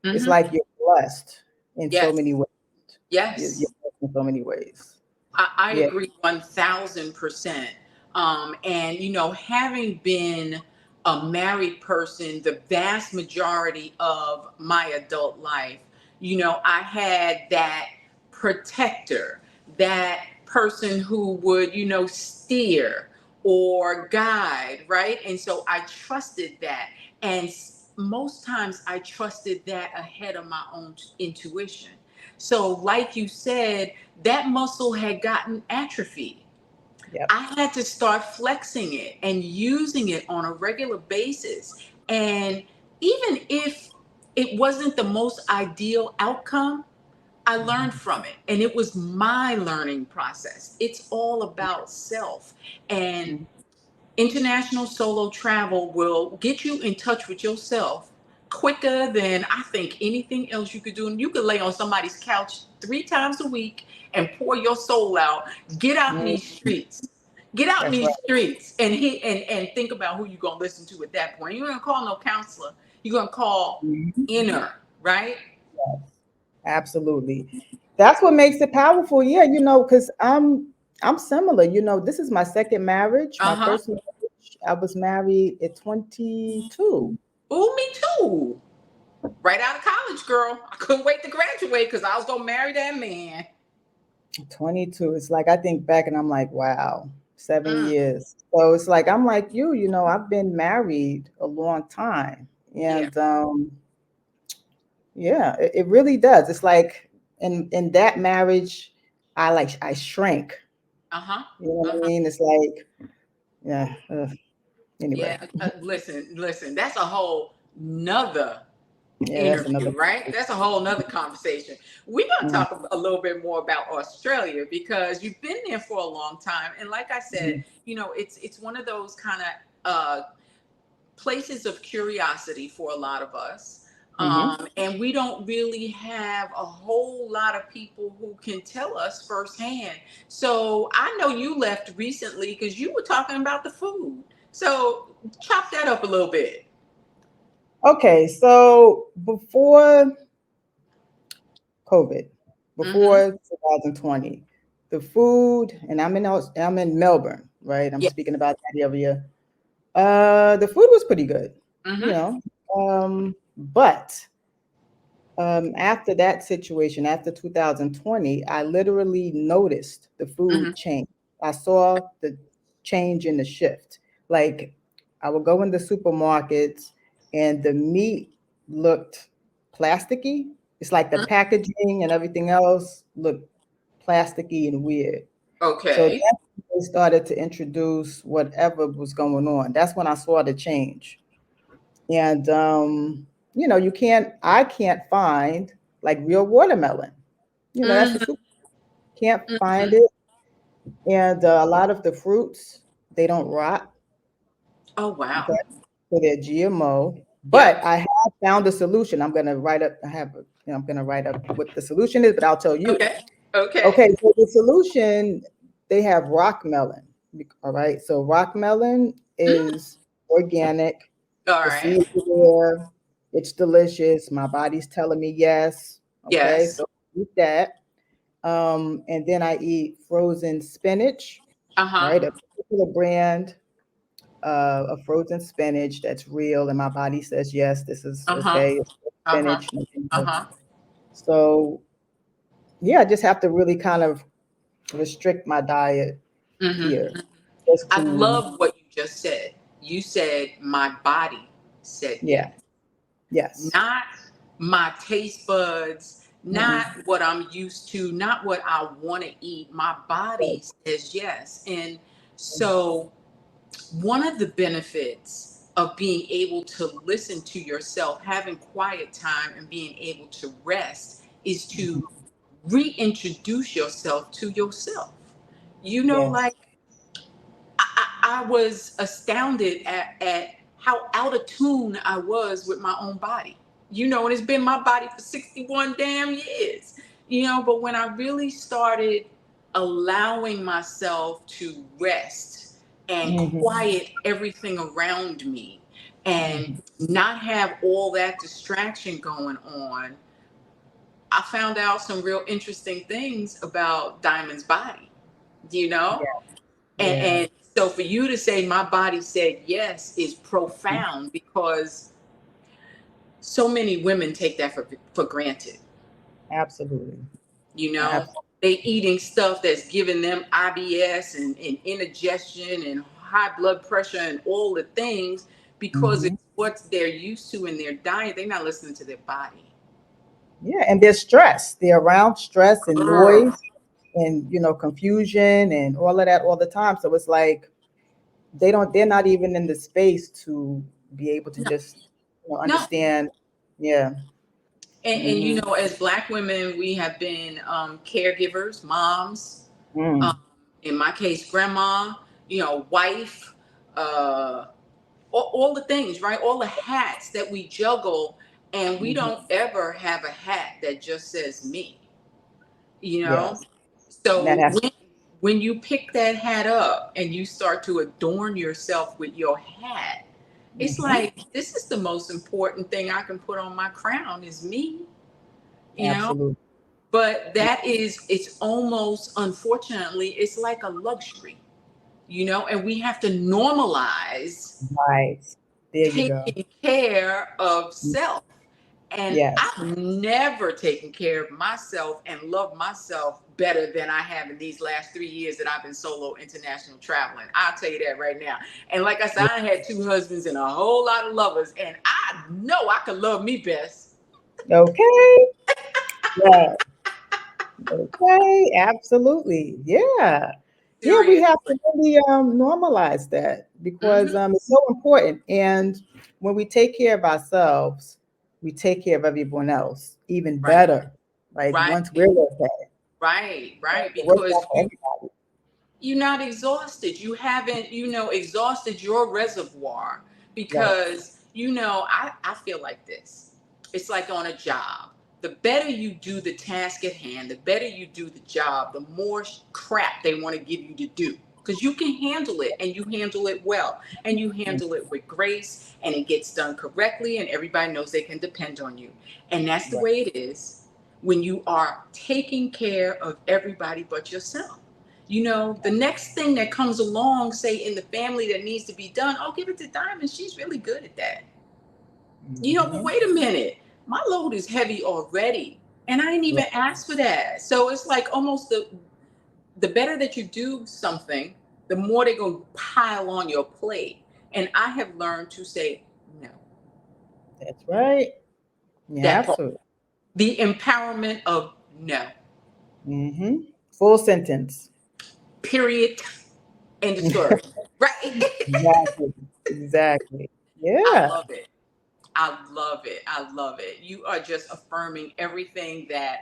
[SPEAKER 2] it's
[SPEAKER 1] Mm-hmm.
[SPEAKER 2] like you're blessed in so
[SPEAKER 1] Yes.
[SPEAKER 2] many ways. You're
[SPEAKER 1] Yes.
[SPEAKER 2] blessed in so many ways.
[SPEAKER 1] I
[SPEAKER 2] Yeah.
[SPEAKER 1] agree 1000%. And, having been a married person the vast majority of my adult life, I had that protector, that person who would, steer or guide, right? And so I trusted that. And most times I trusted that ahead of my own intuition. So, like you said, that muscle had gotten atrophied.
[SPEAKER 2] Yep.
[SPEAKER 1] I had to start flexing it and using it on a regular basis. And even if it wasn't the most ideal outcome, I learned from it, and it was my learning process. It's all about self. And
[SPEAKER 2] Mhm.
[SPEAKER 1] international solo travel will get you in touch with yourself quicker than I think anything else you could do. And you could lay on somebody's couch 3 times a week and pour your soul out. Get out in these
[SPEAKER 2] Mhm.
[SPEAKER 1] streets. Get out in
[SPEAKER 2] That's right.
[SPEAKER 1] these streets and think about who you're gonna listen to at that point. You're gonna call no counselor. You're gonna call
[SPEAKER 2] Mhm.
[SPEAKER 1] inner, right?
[SPEAKER 2] Absolutely. That's what makes it powerful. Yeah, because I'm similar. This is my second marriage. My
[SPEAKER 1] Uh-huh.
[SPEAKER 2] first marriage, I was married at 22.
[SPEAKER 1] Oh, me too. Right out of college, girl. I couldn't wait to graduate because I was gonna marry that man.
[SPEAKER 2] 22. It's like I think back and I'm like, wow, 7
[SPEAKER 1] Mm,
[SPEAKER 2] years. So it's like I'm like you, I've been married a long time.
[SPEAKER 1] yeah.
[SPEAKER 2] And yeah, it really does. It's like in that marriage, I shrank.
[SPEAKER 1] Uh-huh.
[SPEAKER 2] You know what I
[SPEAKER 1] Uh-huh.
[SPEAKER 2] mean? It's like, yeah. Anyway,
[SPEAKER 1] Yeah. Listen. That's a whole nother
[SPEAKER 2] yeah, that's another.
[SPEAKER 1] interview, right? That's a whole nother conversation. We're gonna
[SPEAKER 2] Mm,
[SPEAKER 1] talk a little bit more about Australia because you've been there for a long time. And like I said,
[SPEAKER 2] mhm,
[SPEAKER 1] it's one of those kind of places of curiosity for a lot of us.
[SPEAKER 2] mhm.
[SPEAKER 1] And we don't really have a whole lot of people who can tell us firsthand. So I know you left recently because you were talking about the food. So chop that up a little bit.
[SPEAKER 2] Okay, so before COVID,
[SPEAKER 1] Mm-hmm.
[SPEAKER 2] before 2020, the food, and I'm in Melbourne, right? I'm
[SPEAKER 1] Yeah.
[SPEAKER 2] speaking about that area. The food was pretty good, you
[SPEAKER 1] Mm-hmm.
[SPEAKER 2] know. But after that situation, after 2020, I literally noticed the
[SPEAKER 1] Mm-hmm.
[SPEAKER 2] food change. I saw the change in the shift. Like I would go in the supermarkets and the meat looked plasticky. It's like the packaging and everything else looked plasticky and weird. So
[SPEAKER 1] Okay.
[SPEAKER 2] that's when they started to introduce whatever was going on. That's when I saw the change. And I can't find like real watermelon. That's the
[SPEAKER 1] Mm-hmm.
[SPEAKER 2] soup. Can't find
[SPEAKER 1] Mm-hmm.
[SPEAKER 2] it. And a lot of the fruits, they don't rot.
[SPEAKER 1] Oh wow.
[SPEAKER 2] Okay. So they're GMO. But
[SPEAKER 1] Yep.
[SPEAKER 2] I have found a solution. I'm gonna write up, I'm gonna write up what the solution is, but I'll tell you.
[SPEAKER 1] Okay. Okay.
[SPEAKER 2] Okay, so the solution, they have rock melon. All right. So rock melon
[SPEAKER 1] Mm.
[SPEAKER 2] is organic.
[SPEAKER 1] All
[SPEAKER 2] The
[SPEAKER 1] right.
[SPEAKER 2] seeds are there. It's delicious. My body's telling me yes. Okay,
[SPEAKER 1] Yes.
[SPEAKER 2] so I eat that. And then I eat frozen spinach,
[SPEAKER 1] Uh-huh.
[SPEAKER 2] right? A particular brand of frozen spinach that's real, and my body says yes, this is
[SPEAKER 1] Uh-huh.
[SPEAKER 2] okay. It's
[SPEAKER 1] Uh-huh.
[SPEAKER 2] spinach. Nothing else.
[SPEAKER 1] Uh-huh.
[SPEAKER 2] So yeah, I just have to really kind of restrict my diet here,
[SPEAKER 1] Mm-hmm.
[SPEAKER 2] just
[SPEAKER 1] I
[SPEAKER 2] to,
[SPEAKER 1] love what you just said. You said my body said
[SPEAKER 2] yeah,
[SPEAKER 1] yes.
[SPEAKER 2] yes.
[SPEAKER 1] Not my taste buds, not
[SPEAKER 2] Mm-mm.
[SPEAKER 1] what I'm used to, not what I want to eat. My body says yes. And so one of the benefits of being able to listen to yourself, having quiet time and being able to rest is to reintroduce yourself to yourself.
[SPEAKER 2] Yes.
[SPEAKER 1] Like I was astounded at how out of tune I was with my own body. And it's been my body for 61 damn years. But when I really started allowing myself to rest and
[SPEAKER 2] Hmm.
[SPEAKER 1] quiet everything around me and
[SPEAKER 2] Hmm.
[SPEAKER 1] not have all that distraction going on, I found out some real interesting things about Diamond's body, you know?
[SPEAKER 2] Yeah.
[SPEAKER 1] And,
[SPEAKER 2] Yeah.
[SPEAKER 1] and so for you to say my body said yes is profound because so many women take that for granted.
[SPEAKER 2] Absolutely.
[SPEAKER 1] You know,
[SPEAKER 2] Absolutely.
[SPEAKER 1] they eating stuff that's giving them IBS and indigestion and high blood pressure and all the things because
[SPEAKER 2] Hmm.
[SPEAKER 1] it's what they're used to in their diet. They're not listening to their body.
[SPEAKER 2] Yeah, and they're stressed. They're around stress and
[SPEAKER 1] Girl.
[SPEAKER 2] noise and confusion and all of that all the time. So it's like they're not even in the space to be able to
[SPEAKER 1] No,
[SPEAKER 2] just
[SPEAKER 1] no.
[SPEAKER 2] understand. Yeah.
[SPEAKER 1] And
[SPEAKER 2] Mm-hmm.
[SPEAKER 1] as Black women, we have been caregivers, moms, um,
[SPEAKER 2] Mm.
[SPEAKER 1] in my case, grandma, wife, uh, all the things, right? All the hats that we juggle, and we
[SPEAKER 2] Mm-hmm.
[SPEAKER 1] don't ever have a hat that just says me, you know?
[SPEAKER 2] Yes. And that
[SPEAKER 1] So
[SPEAKER 2] has.
[SPEAKER 1] when you pick that hat up and you start to adorn yourself with your hat, it's
[SPEAKER 2] Mm-hmm.
[SPEAKER 1] like, this is the most important thing I can put on my crown is me, you know?
[SPEAKER 2] Absolutely.
[SPEAKER 1] But it's almost, unfortunately, it's like a luxury, and we have to normalize
[SPEAKER 2] Right. There you go.
[SPEAKER 1] taking care of self. And
[SPEAKER 2] Yes.
[SPEAKER 1] I've never taken care of myself and loved myself better than I have in these last 3 years that I've been solo international traveling. I'll tell you that right now. And like I said, I had 2 husbands and a whole lot of lovers, and I know I could love me best.
[SPEAKER 2] Okay. Yeah. Okay. Absolutely. Yeah. Yeah, we have to
[SPEAKER 1] Seriously.
[SPEAKER 2] really normalize that because
[SPEAKER 1] Hmm.
[SPEAKER 2] it's so important. And when we take care of ourselves, we take care of everyone else even
[SPEAKER 1] Right,
[SPEAKER 2] better. Like
[SPEAKER 1] right,
[SPEAKER 2] once we're okay,
[SPEAKER 1] right.
[SPEAKER 2] it works
[SPEAKER 1] Because
[SPEAKER 2] out for everybody.
[SPEAKER 1] you're not exhausted. You haven't, exhausted your reservoir
[SPEAKER 2] Right.
[SPEAKER 1] because, I feel like this. It's like on a job. The better you do the task at hand, the better you do the job, the more crap they want to give you to do. Because you can handle it and you handle it well and you
[SPEAKER 2] Mm.
[SPEAKER 1] handle it with grace and it gets done correctly and everybody knows they can depend on you. And that's the
[SPEAKER 2] Right.
[SPEAKER 1] way it is when you are taking care of everybody but yourself. The next thing that comes along, say in the family that needs to be done, I'll give it to Diamond. She's really good at that. But
[SPEAKER 2] Mhm.
[SPEAKER 1] wait a minute, my load is heavy already. And I didn't even
[SPEAKER 2] Right.
[SPEAKER 1] ask for that. So it's like almost the better that you do something, the more they're going to pile on your plate. And I have learned to say no.
[SPEAKER 2] That's right. You
[SPEAKER 1] That
[SPEAKER 2] have
[SPEAKER 1] part.
[SPEAKER 2] to.
[SPEAKER 1] The empowerment of no.
[SPEAKER 2] Hmm. Full sentence.
[SPEAKER 1] Period. End of story. Right?
[SPEAKER 2] Exactly. Exactly.
[SPEAKER 1] I
[SPEAKER 2] Yeah.
[SPEAKER 1] love it. I love it. I love it. You are just affirming everything that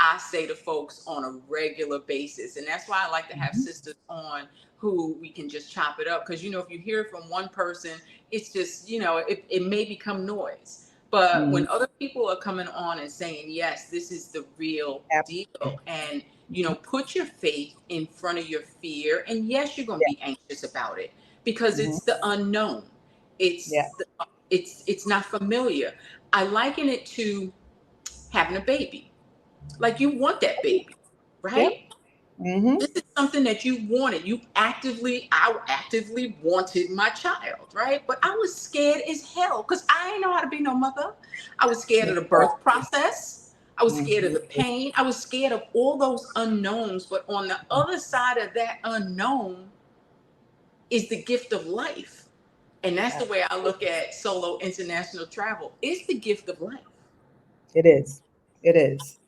[SPEAKER 1] I say to folks on a regular basis. And that's why I like to have
[SPEAKER 2] Mhm.
[SPEAKER 1] sisters on who we can just chop it up. Because, if you hear it from one person, it's just, it may become noise. But
[SPEAKER 2] Mhm.
[SPEAKER 1] when other people are coming on and saying, yes, this is the real
[SPEAKER 2] Absolutely.
[SPEAKER 1] deal. And, put your faith in front of your fear. And yes, you're going to
[SPEAKER 2] Yeah.
[SPEAKER 1] be anxious about it because
[SPEAKER 2] Hmm.
[SPEAKER 1] it's the unknown.
[SPEAKER 2] Yeah.
[SPEAKER 1] It's not familiar. I liken it to having a baby. Like you want that baby,
[SPEAKER 2] Yep.
[SPEAKER 1] right?
[SPEAKER 2] Hmm.
[SPEAKER 1] This is something that you wanted. I actively wanted my child, right? But I was scared as hell because I didn't know how to be no mother. I was scared of the birth
[SPEAKER 2] Exactly.
[SPEAKER 1] process. I was scared of
[SPEAKER 2] Hmm.
[SPEAKER 1] the pain. I was scared of all those unknowns. But on the other side of that unknown is the gift of life. And that's the way I look
[SPEAKER 2] Absolutely.
[SPEAKER 1] at solo international travel. It's the gift of life.
[SPEAKER 2] It is. It is.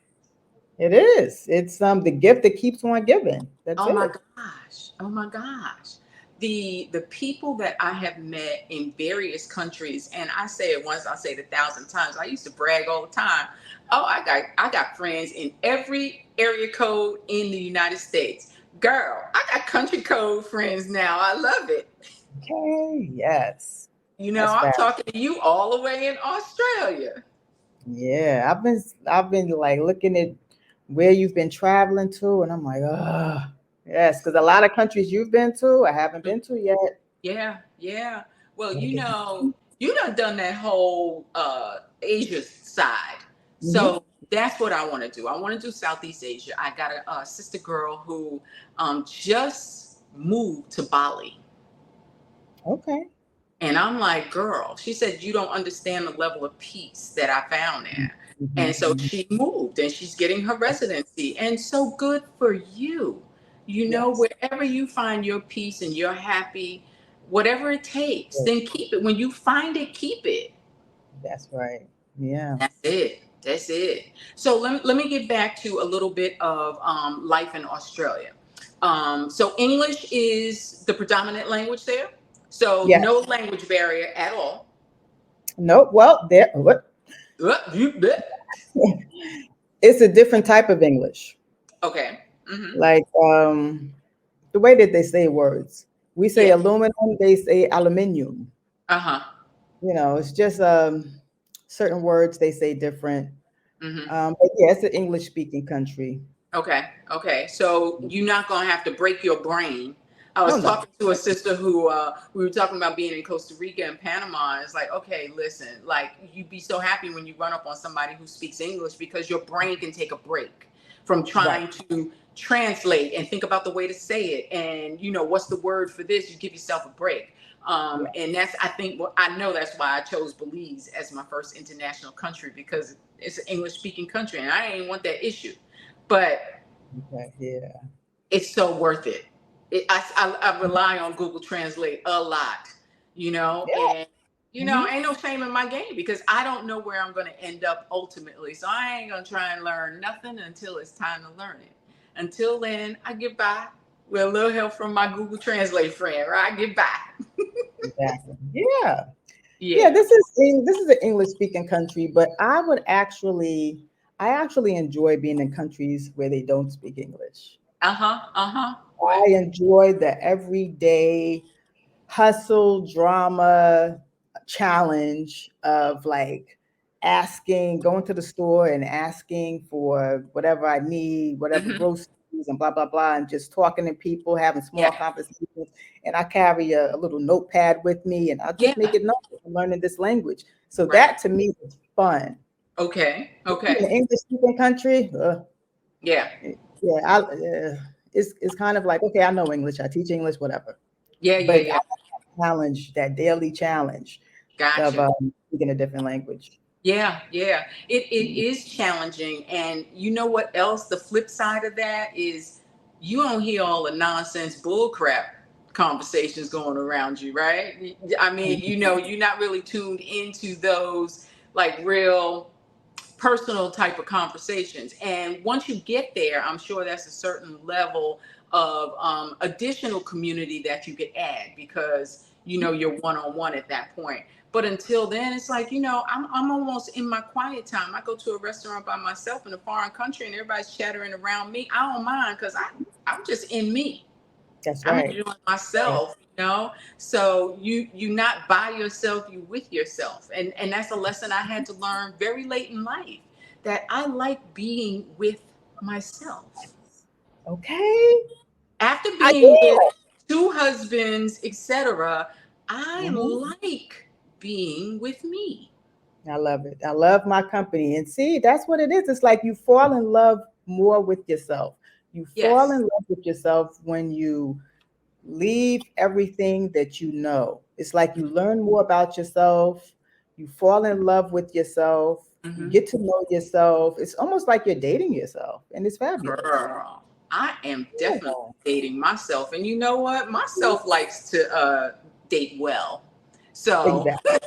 [SPEAKER 2] It is. It's the gift that keeps on giving. That's
[SPEAKER 1] Oh my
[SPEAKER 2] it.
[SPEAKER 1] gosh. Oh my gosh. The people that I have met in various countries, and I say it once, I say it 1,000 times. I used to brag all the time. Oh, I got friends in every area code in the United States. Girl, I got country code friends now. I love it.
[SPEAKER 2] Okay. Yes. That's
[SPEAKER 1] I'm
[SPEAKER 2] fast.
[SPEAKER 1] talking to you all the way in Australia.
[SPEAKER 2] Yeah. I've been like looking at where you've been traveling to, and I'm like, yes, because a lot of countries you've been to, I haven't been to yet.
[SPEAKER 1] Yeah, yeah. Well,
[SPEAKER 2] Gotta get.
[SPEAKER 1] you done that whole Asia side.
[SPEAKER 2] Hmm.
[SPEAKER 1] So that's what I want to do. I want to do Southeast Asia. I got a sister girl who just moved to Bali.
[SPEAKER 2] Okay.
[SPEAKER 1] And I'm like, girl, she said, you don't understand the level of peace that I found there. And so
[SPEAKER 2] Hmm.
[SPEAKER 1] she moved and she's getting her residency. And so good for you.
[SPEAKER 2] Yes.
[SPEAKER 1] Wherever you find your peace and you're happy, whatever it takes, then keep it. When you find it, keep it.
[SPEAKER 2] That's right. Yeah.
[SPEAKER 1] That's it. That's it. So let me get back to a little bit of life in Australia. So English is the predominant language there? So
[SPEAKER 2] Yes.
[SPEAKER 1] no language barrier at all.
[SPEAKER 2] Nope. Well, there. What? It's a different type of English.
[SPEAKER 1] Okay. Mm-hmm.
[SPEAKER 2] Like the way that they say words. We say
[SPEAKER 1] Yes.
[SPEAKER 2] aluminum. They say aluminium.
[SPEAKER 1] Uh-huh.
[SPEAKER 2] It's just certain words they say different.
[SPEAKER 1] Mm-hmm.
[SPEAKER 2] But yeah, it's an English speaking country.
[SPEAKER 1] Okay. Okay. So you're not gonna have to break your brain. I
[SPEAKER 2] Oh
[SPEAKER 1] was
[SPEAKER 2] no.
[SPEAKER 1] talking to a sister who we were talking about being in Costa Rica and Panama. It's like, okay, listen, like you'd be so happy when you run up on somebody who speaks English because your brain can take a break from
[SPEAKER 2] Right.
[SPEAKER 1] trying to translate and think about the way to say it. And what's the word for this? You give yourself a break.
[SPEAKER 2] Yeah.
[SPEAKER 1] And that's, I think, I know that's why I chose Belize as my first international country, because it's an English speaking country and I ain't want that issue. But
[SPEAKER 2] Okay. Yeah.
[SPEAKER 1] it's so worth it. I rely on Google Translate a lot,
[SPEAKER 2] Yeah.
[SPEAKER 1] and
[SPEAKER 2] Hmm.
[SPEAKER 1] ain't no shame in my game because I don't know where I'm going to end up ultimately. So I ain't going to try and learn nothing until it's time to learn it. Until then, I get by with a little help from my Google Translate friend, right? I get by.
[SPEAKER 2] Exactly. Yeah. Yeah.
[SPEAKER 1] Yeah.
[SPEAKER 2] This is an English speaking country, but I actually enjoy being in countries where they don't speak English.
[SPEAKER 1] Uh huh. Uh huh. What?
[SPEAKER 2] I enjoy the everyday hustle, drama, challenge of like going to the store and asking for whatever I need, whatever
[SPEAKER 1] Mm-hmm.
[SPEAKER 2] groceries and blah, blah, blah, and just talking to people, having small
[SPEAKER 1] Yeah.
[SPEAKER 2] conversations. And I carry a little notepad with me and I'll just make
[SPEAKER 1] Yeah.
[SPEAKER 2] it notes I'm learning this language. So
[SPEAKER 1] Right.
[SPEAKER 2] that to me is fun.
[SPEAKER 1] Okay.
[SPEAKER 2] In an
[SPEAKER 1] Okay.
[SPEAKER 2] English speaking country,
[SPEAKER 1] Yeah.
[SPEAKER 2] yeah, it's kind of like, okay, I know English, I teach English, whatever.
[SPEAKER 1] Yeah. Yeah.
[SPEAKER 2] But
[SPEAKER 1] Yeah.
[SPEAKER 2] challenge, that daily challenge of
[SPEAKER 1] Gotcha.
[SPEAKER 2] speaking a different language.
[SPEAKER 1] Yeah, yeah. It is challenging. And you know what else? The flip side of that is you don't hear all the nonsense bullcrap conversations going around you, right? I mean, you're not really tuned into those like real personal type of conversations. And once you get there, I'm sure that's a certain level of additional community that you could add because you're one on one at that point. But until then, it's like I'm almost in my quiet time. I go to a restaurant by myself in a foreign country and everybody's chattering around me. I don't mind because I'm just in me.
[SPEAKER 2] That's
[SPEAKER 1] I'm
[SPEAKER 2] right.
[SPEAKER 1] enjoying myself. So you not by yourself, you with yourself. And that's a lesson I had to learn very late in life, that I like being with myself.
[SPEAKER 2] Okay.
[SPEAKER 1] After
[SPEAKER 2] I
[SPEAKER 1] being with
[SPEAKER 2] do.
[SPEAKER 1] two husbands, etc., I
[SPEAKER 2] Mhm.
[SPEAKER 1] like being with me.
[SPEAKER 2] I love it. I love my company. And see, that's what it is. It's like you fall in love more with yourself. You fall in
[SPEAKER 1] Yes.
[SPEAKER 2] love with yourself when you leave everything that you know. It's like you learn more about yourself. You fall in love with yourself. You
[SPEAKER 1] Mm-hmm.
[SPEAKER 2] get to know yourself. It's almost like you're dating yourself, and it's fabulous.
[SPEAKER 1] Girl, I am definitely
[SPEAKER 2] Yeah,
[SPEAKER 1] dating myself. And you know what? Myself likes to date well. So
[SPEAKER 2] exactly.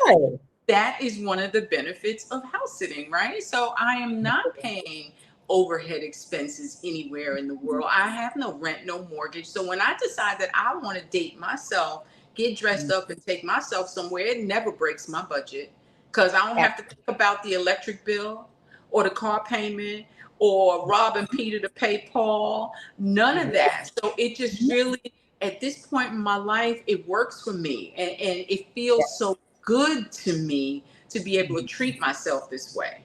[SPEAKER 2] Right.
[SPEAKER 1] that is one of the benefits of house sitting, right? So I am not paying overhead expenses anywhere in the world. I have no rent, no mortgage. So when I decide that I want to date myself, get dressed up and take myself somewhere, it never breaks my budget because I don't have to think about the electric bill or the car payment or robbing Peter to pay Paul. None of that. So it just really, at this point in my life, it works for me. And it feels so good to me to be able to treat myself this way,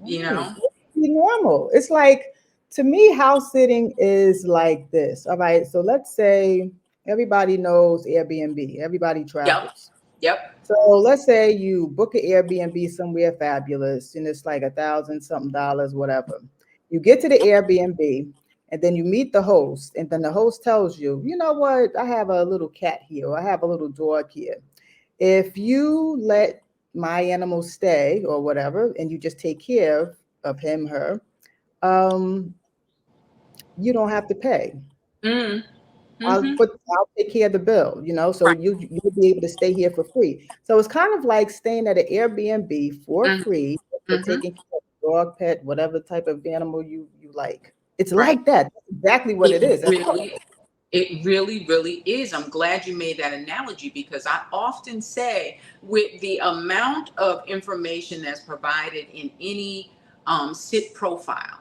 [SPEAKER 1] you
[SPEAKER 2] Right.
[SPEAKER 1] know?
[SPEAKER 2] Be normal. It's like, to me, house sitting is like this. All right. So let's say everybody knows Airbnb, everybody
[SPEAKER 1] Yep.
[SPEAKER 2] travels.
[SPEAKER 1] Yep.
[SPEAKER 2] So let's say you book an Airbnb somewhere fabulous and it's like 1,000 something dollars, whatever. You get to the Airbnb and then you meet the host, and then the host tells you, you know what, I have a little cat here, or I have a little dog here. If you let my animal stay or whatever, and you just take care of him, her, um, you don't have to pay.
[SPEAKER 1] Mm. Mm-hmm.
[SPEAKER 2] I'll take care of the bill, so
[SPEAKER 1] Right.
[SPEAKER 2] you'll be able to stay here for free. So it's kind of like staying at an Airbnb for
[SPEAKER 1] Mm-hmm.
[SPEAKER 2] free for
[SPEAKER 1] Mm-hmm.
[SPEAKER 2] taking care of a dog, pet, whatever type of animal you like. It's
[SPEAKER 1] Right.
[SPEAKER 2] like that. That's exactly what it
[SPEAKER 1] It
[SPEAKER 2] is. That's all.
[SPEAKER 1] really, It really, really is. I'm glad you made that analogy because I often say, with the amount of information that's provided in any sit profile,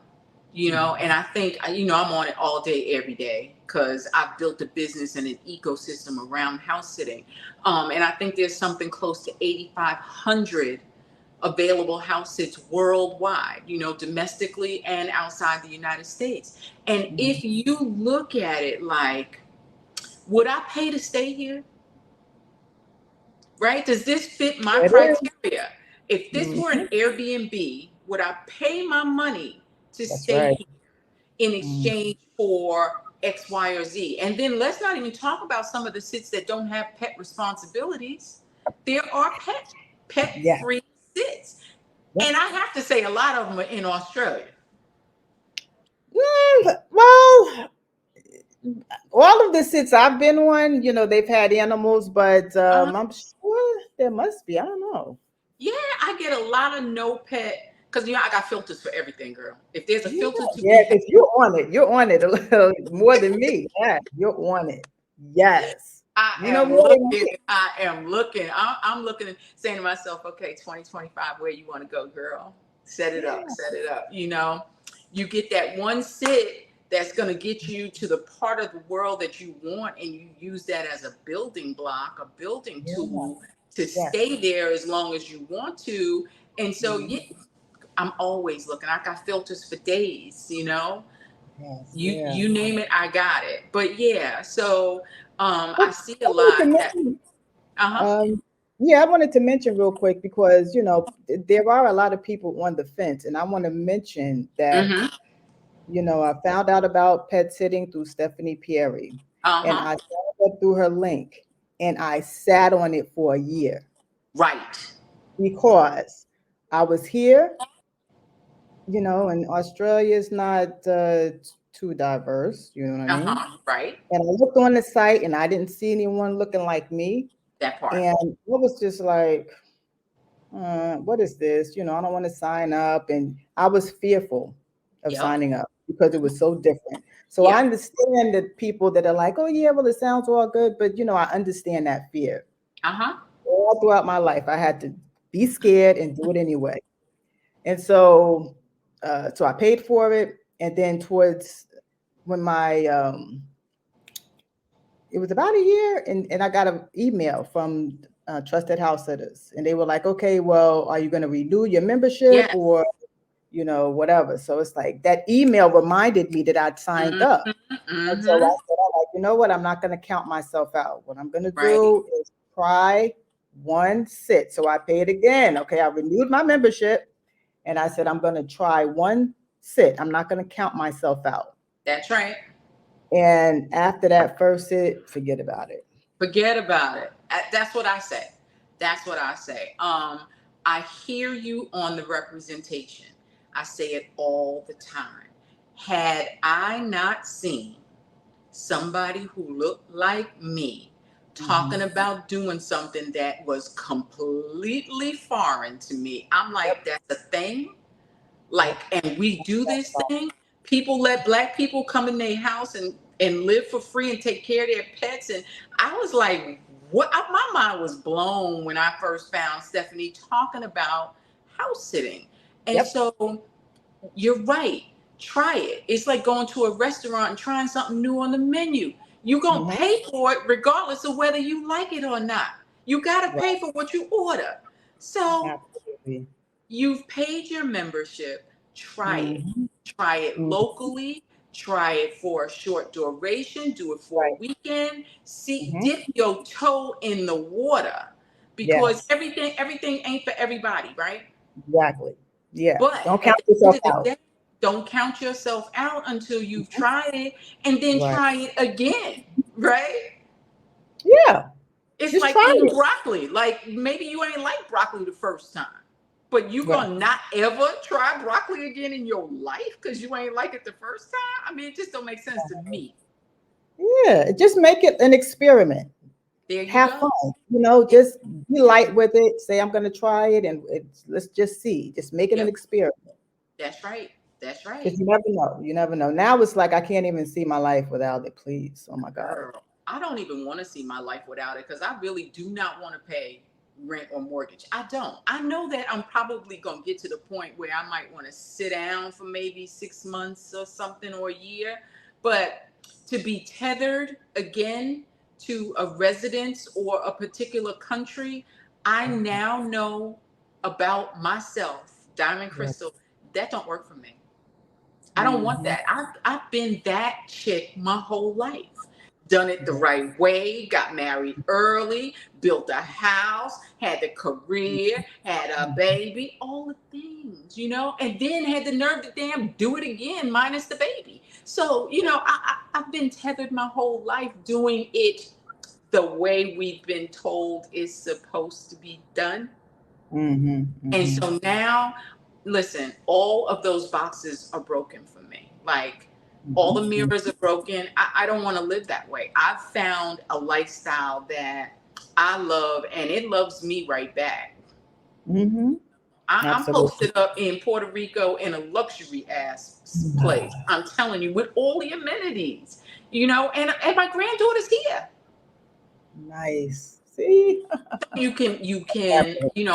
[SPEAKER 1] and I think, I'm on it all day, every day, because I've built a business and an ecosystem around house sitting. And I think there's something close to 8,500 available house sits worldwide, domestically and outside the United States. And if you look at it like, would I pay to stay here? Right? Does this fit my
[SPEAKER 2] It is.
[SPEAKER 1] criteria? If this were an Airbnb, would I pay my money to
[SPEAKER 2] That's
[SPEAKER 1] stay
[SPEAKER 2] right.
[SPEAKER 1] here in
[SPEAKER 2] Mm.
[SPEAKER 1] exchange for X, Y, or Z? And then let's not even talk about some of the sits that don't have pet responsibilities. There are
[SPEAKER 2] Yeah.
[SPEAKER 1] pet-free sits.
[SPEAKER 2] Yep.
[SPEAKER 1] And I have to say, a lot of them are in Australia.
[SPEAKER 2] Well, all of the sits I've been on, they've had animals, but I'm sure there must be. I don't know.
[SPEAKER 1] Yeah, I get a lot of no pet because I got filters for everything, girl. If there's a
[SPEAKER 2] Yeah,
[SPEAKER 1] filter to
[SPEAKER 2] yeah,
[SPEAKER 1] be had,
[SPEAKER 2] because you're on it. You're on it a little more than me. Yeah, you're on it. Yes.
[SPEAKER 1] I
[SPEAKER 2] You know
[SPEAKER 1] am
[SPEAKER 2] more than
[SPEAKER 1] looking.
[SPEAKER 2] me.
[SPEAKER 1] I am looking. I'm looking and saying to myself, okay, 2025, where you want to go, girl? Set it up.
[SPEAKER 2] Yeah.
[SPEAKER 1] Set it up. You get that one sit that's going to get you to the part of the world that you want, and you use that as a building block, a building
[SPEAKER 2] Yeah.
[SPEAKER 1] tool to
[SPEAKER 2] Yes.
[SPEAKER 1] stay there as long as you want to. And so,
[SPEAKER 2] Mhm.
[SPEAKER 1] yeah, I'm always looking. I got filters for days,
[SPEAKER 2] Yes.
[SPEAKER 1] You
[SPEAKER 2] Yeah.
[SPEAKER 1] you name it, I got it. But yeah, so I
[SPEAKER 2] Well,
[SPEAKER 1] see
[SPEAKER 2] I
[SPEAKER 1] a
[SPEAKER 2] wanted to
[SPEAKER 1] lot that
[SPEAKER 2] mention,
[SPEAKER 1] uh-huh.
[SPEAKER 2] yeah, I wanted to mention real quick because there are a lot of people on the fence, and I want to mention that
[SPEAKER 1] Mm-hmm.
[SPEAKER 2] I found out about pet sitting through Stephanie Perry, and
[SPEAKER 1] Uh-huh.
[SPEAKER 2] I signed up through her link, and I sat on it for a year
[SPEAKER 1] Right.
[SPEAKER 2] because I was here, and Australia is not too diverse, you know what I mean?
[SPEAKER 1] Uh-huh. Right.
[SPEAKER 2] And I looked on the site, and I didn't see anyone looking like me,
[SPEAKER 1] That part.
[SPEAKER 2] and it was just like, what is this? I don't want to sign up. And I was fearful of
[SPEAKER 1] Yep.
[SPEAKER 2] signing up because it was so different. So I
[SPEAKER 1] Yep.
[SPEAKER 2] understand that people that are like, oh, yeah, well, it sounds all good. But, I understand that fear.
[SPEAKER 1] Uh-huh.
[SPEAKER 2] All throughout my life, I had to be scared and do it anyway. And so I paid for it. And then towards when it was about a year, and I got an email from Trusted House Sitters, and they were like, okay, well, are you going to renew your membership
[SPEAKER 1] Yes.
[SPEAKER 2] or, whatever. So it's like that email reminded me that I'd signed up.
[SPEAKER 1] Mm-hmm.
[SPEAKER 2] And so I
[SPEAKER 1] Mm-hmm.
[SPEAKER 2] said, I'm like, you know what? I'm not going to count myself out. What I'm going to
[SPEAKER 1] Right.
[SPEAKER 2] do is try one sit. So I paid again. Okay, I renewed my membership, and I said, I'm going to try one sit. I'm not going to count myself out.
[SPEAKER 1] That's right.
[SPEAKER 2] And after that first sit, forget about it.
[SPEAKER 1] Forget about it. That's what I say. That's what I say. I hear you on the representation. I say it all the time. Had I not seen somebody who looked like me talking
[SPEAKER 2] Mhm.
[SPEAKER 1] about doing something that was completely foreign to me, I'm like,
[SPEAKER 2] Yep.
[SPEAKER 1] that's a thing?
[SPEAKER 2] Yep.
[SPEAKER 1] Like, and we do this thing? People let black people come in their house and live for free and take care of their pets. And I was like, what? My mind was blown when I first found Stephanie talking about house sitting. And
[SPEAKER 2] Yep.
[SPEAKER 1] so you're right. Try it. It's like going to a restaurant and trying something new on the menu. You're going to
[SPEAKER 2] Mhm.
[SPEAKER 1] pay for it regardless of whether you like it or not. You got to
[SPEAKER 2] Right.
[SPEAKER 1] pay for what you order. So
[SPEAKER 2] Absolutely.
[SPEAKER 1] you've paid your membership. Try it.
[SPEAKER 2] Mhm.
[SPEAKER 1] Try it
[SPEAKER 2] Mhm.
[SPEAKER 1] locally. Try it for a short duration. Do it for a
[SPEAKER 2] Right.
[SPEAKER 1] weekend. See,
[SPEAKER 2] Mhm.
[SPEAKER 1] dip your toe in the water because
[SPEAKER 2] Yes.
[SPEAKER 1] everything ain't for everybody, right?
[SPEAKER 2] Exactly. Yeah.
[SPEAKER 1] But
[SPEAKER 2] Don't
[SPEAKER 1] at
[SPEAKER 2] count
[SPEAKER 1] the end
[SPEAKER 2] yourself
[SPEAKER 1] of the
[SPEAKER 2] out.
[SPEAKER 1] day, don't count yourself out until you've
[SPEAKER 2] Mhm.
[SPEAKER 1] tried it and then
[SPEAKER 2] Right.
[SPEAKER 1] try it again, right?
[SPEAKER 2] Yeah.
[SPEAKER 1] It's
[SPEAKER 2] Just
[SPEAKER 1] like
[SPEAKER 2] try
[SPEAKER 1] eating
[SPEAKER 2] it.
[SPEAKER 1] broccoli. Like maybe you ain't like broccoli the first time, but you
[SPEAKER 2] Right.
[SPEAKER 1] gonna not ever try broccoli again in your life because you ain't like it the first time? I mean, it just don't make sense to me.
[SPEAKER 2] Yeah. Just make it an experiment.
[SPEAKER 1] There you
[SPEAKER 2] Have
[SPEAKER 1] go.
[SPEAKER 2] fun. Just be light with it. Say, I'm going to try it, and let's just see. Just make it an
[SPEAKER 1] Yep,
[SPEAKER 2] experiment.
[SPEAKER 1] that's right. That's
[SPEAKER 2] Because
[SPEAKER 1] right.
[SPEAKER 2] you never know. You never know. Now it's like I can't even see my life without it, please. Oh my God.
[SPEAKER 1] Girl, I don't even want to see my life without it because I really do not want to pay rent or mortgage. I don't. I know that I'm probably going to get to the point where I might want to sit down for maybe 6 months or something or a year. But to be tethered again to a residence or a particular country, I now know about myself, Diamond
[SPEAKER 2] Yeah.
[SPEAKER 1] Crystal, that don't work for me. I don't want
[SPEAKER 2] Mhm.
[SPEAKER 1] that. I've been that chick my whole life. Done it the
[SPEAKER 2] Yeah.
[SPEAKER 1] right way, got married early, built a house, had a career, had a baby, all the things, and then had the nerve to damn do it again, minus the baby. So, I've been tethered my whole life doing it the way we've been told is supposed to be done.
[SPEAKER 2] Mhm.
[SPEAKER 1] And
[SPEAKER 2] Mhm.
[SPEAKER 1] so now, listen, all of those boxes are broken for me. Like, all the
[SPEAKER 2] Mhm.
[SPEAKER 1] mirrors are broken. I don't want to live that way. I've found a lifestyle that I love, and it loves me right back.
[SPEAKER 2] Mhm.
[SPEAKER 1] I'm
[SPEAKER 2] Absolutely.
[SPEAKER 1] posted up in Puerto Rico in a luxury ass place. I'm telling you, with all the amenities, and my granddaughter's here.
[SPEAKER 2] Nice. See?
[SPEAKER 1] You can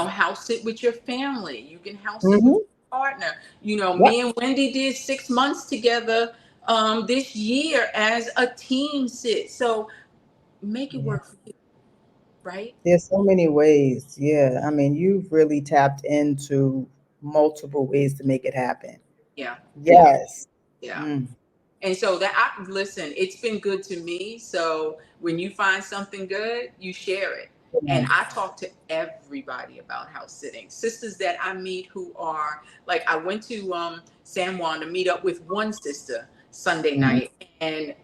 [SPEAKER 1] house sit with your family. You can house sit with
[SPEAKER 2] Mhm.
[SPEAKER 1] your partner.
[SPEAKER 2] Yep.
[SPEAKER 1] Me and Wendy did 6 months together this year as a team sit. So make it
[SPEAKER 2] Yeah.
[SPEAKER 1] work for you, right?
[SPEAKER 2] There's so many ways. Yeah. I mean, you've really tapped into multiple ways to make it happen.
[SPEAKER 1] Yeah, yeah,
[SPEAKER 2] Yes.
[SPEAKER 1] yeah.
[SPEAKER 2] Mm.
[SPEAKER 1] And so listen, it's been good to me. So when you find something good, you share it. And I
[SPEAKER 2] Yes.
[SPEAKER 1] talk to everybody about house sitting. Sisters that I meet who are like, I went to San Juan to meet up with one sister Sunday
[SPEAKER 2] Mhm.
[SPEAKER 1] night, and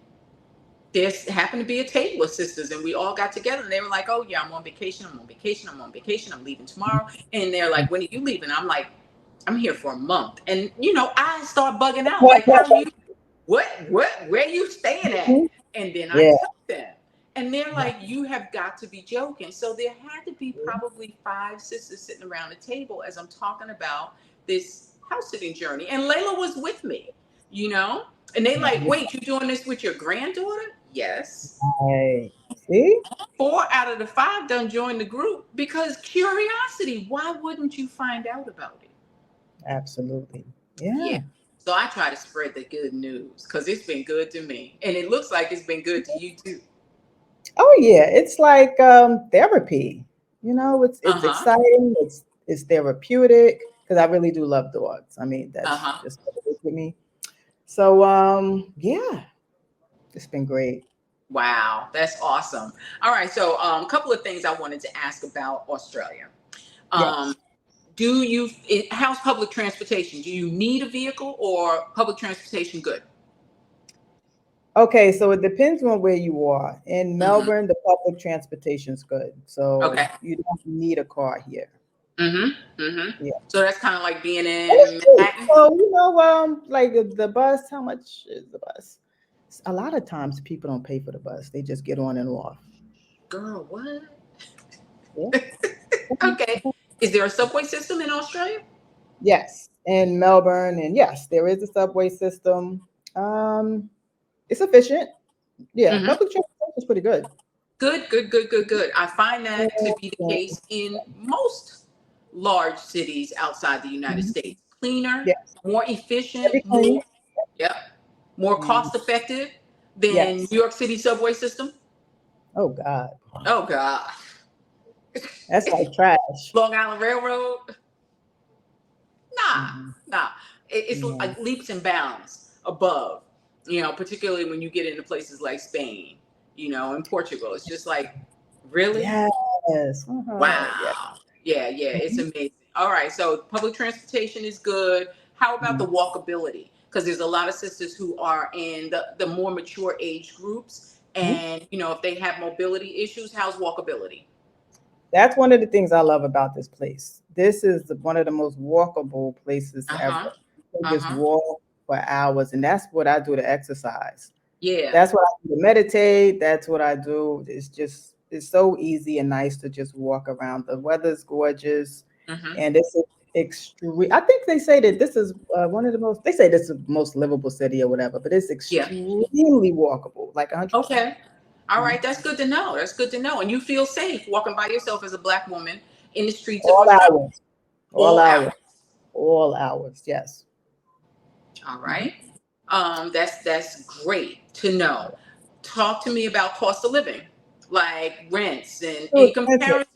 [SPEAKER 1] there happened to be a table of sisters, and we all got together, and they were like, "Oh yeah, I'm on vacation. I'm on vacation. I'm on vacation. I'm leaving tomorrow." And they're like, "When are you leaving?" I'm like, "I'm here for a month." And I start bugging out, like, "How you? Where you staying at?" And then I
[SPEAKER 2] Yeah.
[SPEAKER 1] tell them, and they're like, "You have got to be joking." So there had to be probably 5 sisters sitting around the table as I'm talking about this house sitting journey, and Layla was with me, you know. And they like, "Wait, you doing this with your granddaughter?" Yes.
[SPEAKER 2] Right. See?
[SPEAKER 1] 4 out of the 5 done joined the group because curiosity. Why wouldn't you find out about it?
[SPEAKER 2] Absolutely.
[SPEAKER 1] Yeah.
[SPEAKER 2] Yeah.
[SPEAKER 1] So I try to spread the good news because it's been good to me. And it looks like it's been good to you too.
[SPEAKER 2] Oh yeah, it's like therapy. It's
[SPEAKER 1] Uh-huh.
[SPEAKER 2] exciting. It's therapeutic because I really do love dogs. I mean, that's
[SPEAKER 1] Uh-huh.
[SPEAKER 2] just what it is with me. So yeah, it's been great.
[SPEAKER 1] Wow. That's awesome. All right. So a couple of things I wanted to ask about Australia. Um,
[SPEAKER 2] Yes.
[SPEAKER 1] how's public transportation? Do you need a vehicle or public transportation good?
[SPEAKER 2] Okay, so it depends on where you are. In
[SPEAKER 1] Mm-hmm.
[SPEAKER 2] Melbourne, the public transportation's good, so
[SPEAKER 1] Okay.
[SPEAKER 2] you don't need a car here.
[SPEAKER 1] Mm-hmm. Mm-hmm.
[SPEAKER 2] Yeah.
[SPEAKER 1] So that's kind of like being
[SPEAKER 2] And it's
[SPEAKER 1] in
[SPEAKER 2] cheap.
[SPEAKER 1] Manhattan.
[SPEAKER 2] So, like the bus, how much is the bus? A lot of times people don't pay for the bus. They just get on and off.
[SPEAKER 1] Girl, what?
[SPEAKER 2] Yeah.
[SPEAKER 1] Okay. Is there a subway system in Australia?
[SPEAKER 2] Yes, in Melbourne, and yes, there is a subway system. Um, it's efficient. Yeah,
[SPEAKER 1] Mm-hmm.
[SPEAKER 2] public transportation is pretty good.
[SPEAKER 1] Good, good, good, good, good. I find
[SPEAKER 2] And,
[SPEAKER 1] that to be the case in most large cities outside the United
[SPEAKER 2] mhm,
[SPEAKER 1] States. Cleaner,
[SPEAKER 2] yes,
[SPEAKER 1] more efficient,
[SPEAKER 2] very clean.
[SPEAKER 1] yep, more
[SPEAKER 2] Mhm.
[SPEAKER 1] cost effective than New
[SPEAKER 2] Yes.
[SPEAKER 1] York City subway system.
[SPEAKER 2] Oh God,
[SPEAKER 1] Oh God.
[SPEAKER 2] that's like trash.
[SPEAKER 1] Long Island Railroad. Nah,
[SPEAKER 2] Mhm.
[SPEAKER 1] nah. It's
[SPEAKER 2] Yeah.
[SPEAKER 1] like leaps and bounds above, particularly when you get into places like Spain, and Portugal. It's just like, really?
[SPEAKER 2] Yes. Uh-huh. Yeah.
[SPEAKER 1] Wow. Yeah, yeah, it's
[SPEAKER 2] Mhm.
[SPEAKER 1] amazing. All right, so public transportation is good. How about the
[SPEAKER 2] Mhm.
[SPEAKER 1] walkability? Because there's a lot of sisters who are in the more mature age groups,
[SPEAKER 2] Mhm.
[SPEAKER 1] and if they have mobility issues, how's walkability?
[SPEAKER 2] That's one of the things I love about this place. This is one of the most walkable places
[SPEAKER 1] Uh
[SPEAKER 2] ever.
[SPEAKER 1] huh.
[SPEAKER 2] You can
[SPEAKER 1] Uh
[SPEAKER 2] just
[SPEAKER 1] huh.
[SPEAKER 2] walk for hours, and that's what I do to exercise.
[SPEAKER 1] Yeah.
[SPEAKER 2] That's what I do to meditate. That's what I do. It's so easy and nice to just walk around. The weather's gorgeous,
[SPEAKER 1] Mm-hmm.
[SPEAKER 2] and extreme. I think they say that this is one of the most. They say this is the most livable city or whatever, but it's
[SPEAKER 1] Yeah.
[SPEAKER 2] extremely walkable, like 100%.
[SPEAKER 1] Okay. All right. That's good to know. That's good to know. And you feel safe walking by yourself as a Black woman in the streets of
[SPEAKER 2] All
[SPEAKER 1] Australia
[SPEAKER 2] hours, all
[SPEAKER 1] all
[SPEAKER 2] hours,
[SPEAKER 1] hours.
[SPEAKER 2] all hours. Yes.
[SPEAKER 1] All
[SPEAKER 2] Mhm.
[SPEAKER 1] right. That's great to know. Talk to me about cost of living, like rents and
[SPEAKER 2] Too
[SPEAKER 1] in
[SPEAKER 2] expensive.
[SPEAKER 1] comparison.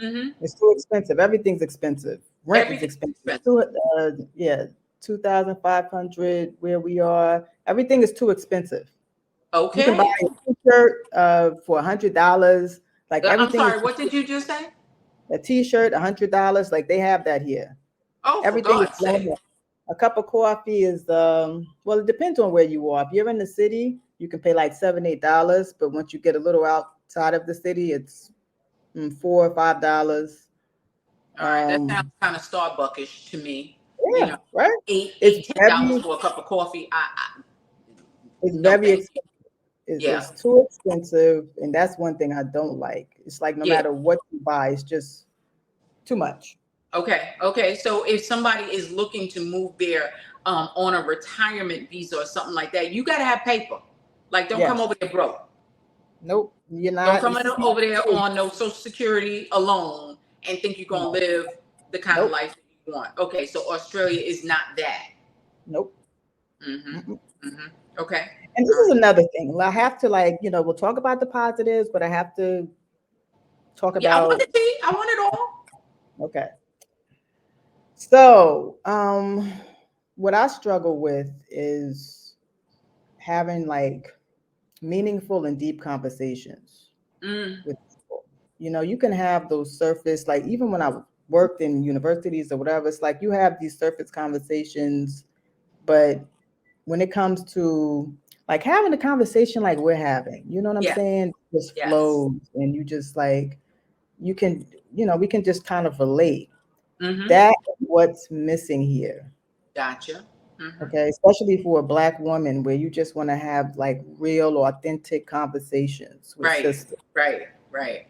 [SPEAKER 1] Mm-hmm.
[SPEAKER 2] It's too expensive. Everything's expensive. Rent is
[SPEAKER 1] Everything's
[SPEAKER 2] expensive.
[SPEAKER 1] expensive.
[SPEAKER 2] Yeah, 2,500 where we are. Everything is too expensive. You can buy
[SPEAKER 1] Okay.
[SPEAKER 2] a t-shirt for $100. Like
[SPEAKER 1] I'm
[SPEAKER 2] everything is
[SPEAKER 1] sorry. What did you just say?
[SPEAKER 2] a t-shirt, $100. Like they have that here.
[SPEAKER 1] Oh, for
[SPEAKER 2] Everything is
[SPEAKER 1] God's
[SPEAKER 2] blown
[SPEAKER 1] sake.
[SPEAKER 2] up. A cup of coffee is well, it depends on where you are. If you're in the city, you can pay like $7, $8. But once you get a little outside of the city, it's $4 or $5.
[SPEAKER 1] All right. That sounds
[SPEAKER 2] Um,
[SPEAKER 1] kind of Starbuckish to me. You
[SPEAKER 2] yeah,
[SPEAKER 1] know,
[SPEAKER 2] right.
[SPEAKER 1] eight,
[SPEAKER 2] It's
[SPEAKER 1] eight, $10
[SPEAKER 2] very,
[SPEAKER 1] for a cup of coffee.
[SPEAKER 2] it's
[SPEAKER 1] No,
[SPEAKER 2] very
[SPEAKER 1] thank you.
[SPEAKER 2] expensive. It's,
[SPEAKER 1] Yeah.
[SPEAKER 2] it's too expensive, and that's one thing I don't like. It's like no
[SPEAKER 1] Yeah.
[SPEAKER 2] matter what you buy, it's just too much.
[SPEAKER 1] Okay. Okay. So if somebody is looking to move there on a retirement visa or something like that, you got to have paper. Like, don't come
[SPEAKER 2] Yes.
[SPEAKER 1] over there broke.
[SPEAKER 2] Nope. You're
[SPEAKER 1] Don't
[SPEAKER 2] not.
[SPEAKER 1] come
[SPEAKER 2] This is not
[SPEAKER 1] over there
[SPEAKER 2] safe.
[SPEAKER 1] on no Social Security alone and think you're gonna
[SPEAKER 2] No.
[SPEAKER 1] live the kind of
[SPEAKER 2] Nope.
[SPEAKER 1] life that you want. Okay, so Australia is not that.
[SPEAKER 2] Nope. Mm-mm.
[SPEAKER 1] Mm-hmm. Mm-hmm. Okay.
[SPEAKER 2] And this
[SPEAKER 1] All
[SPEAKER 2] is
[SPEAKER 1] right.
[SPEAKER 2] another thing. I have to we'll talk about the positives, but I have to talk
[SPEAKER 1] Yeah, I want
[SPEAKER 2] about
[SPEAKER 1] to see. I want it all.
[SPEAKER 2] okay. So, what I struggle with is having like meaningful and deep conversations
[SPEAKER 1] Mm,
[SPEAKER 2] with people. You can have those surface, like even when I worked in universities or whatever, it's like you have these surface conversations, but when it comes to like having a conversation like we're having, you know what I'm
[SPEAKER 1] yeah.
[SPEAKER 2] saying? Just
[SPEAKER 1] Yes.
[SPEAKER 2] flows and you just like you can, we can just kind of relate.
[SPEAKER 1] Mm-hmm.
[SPEAKER 2] That's what's missing here.
[SPEAKER 1] Gotcha. Mm-hmm.
[SPEAKER 2] Okay, especially for a Black woman where you just want to have like real authentic conversations with
[SPEAKER 1] Right.
[SPEAKER 2] sisters.
[SPEAKER 1] Right. Right.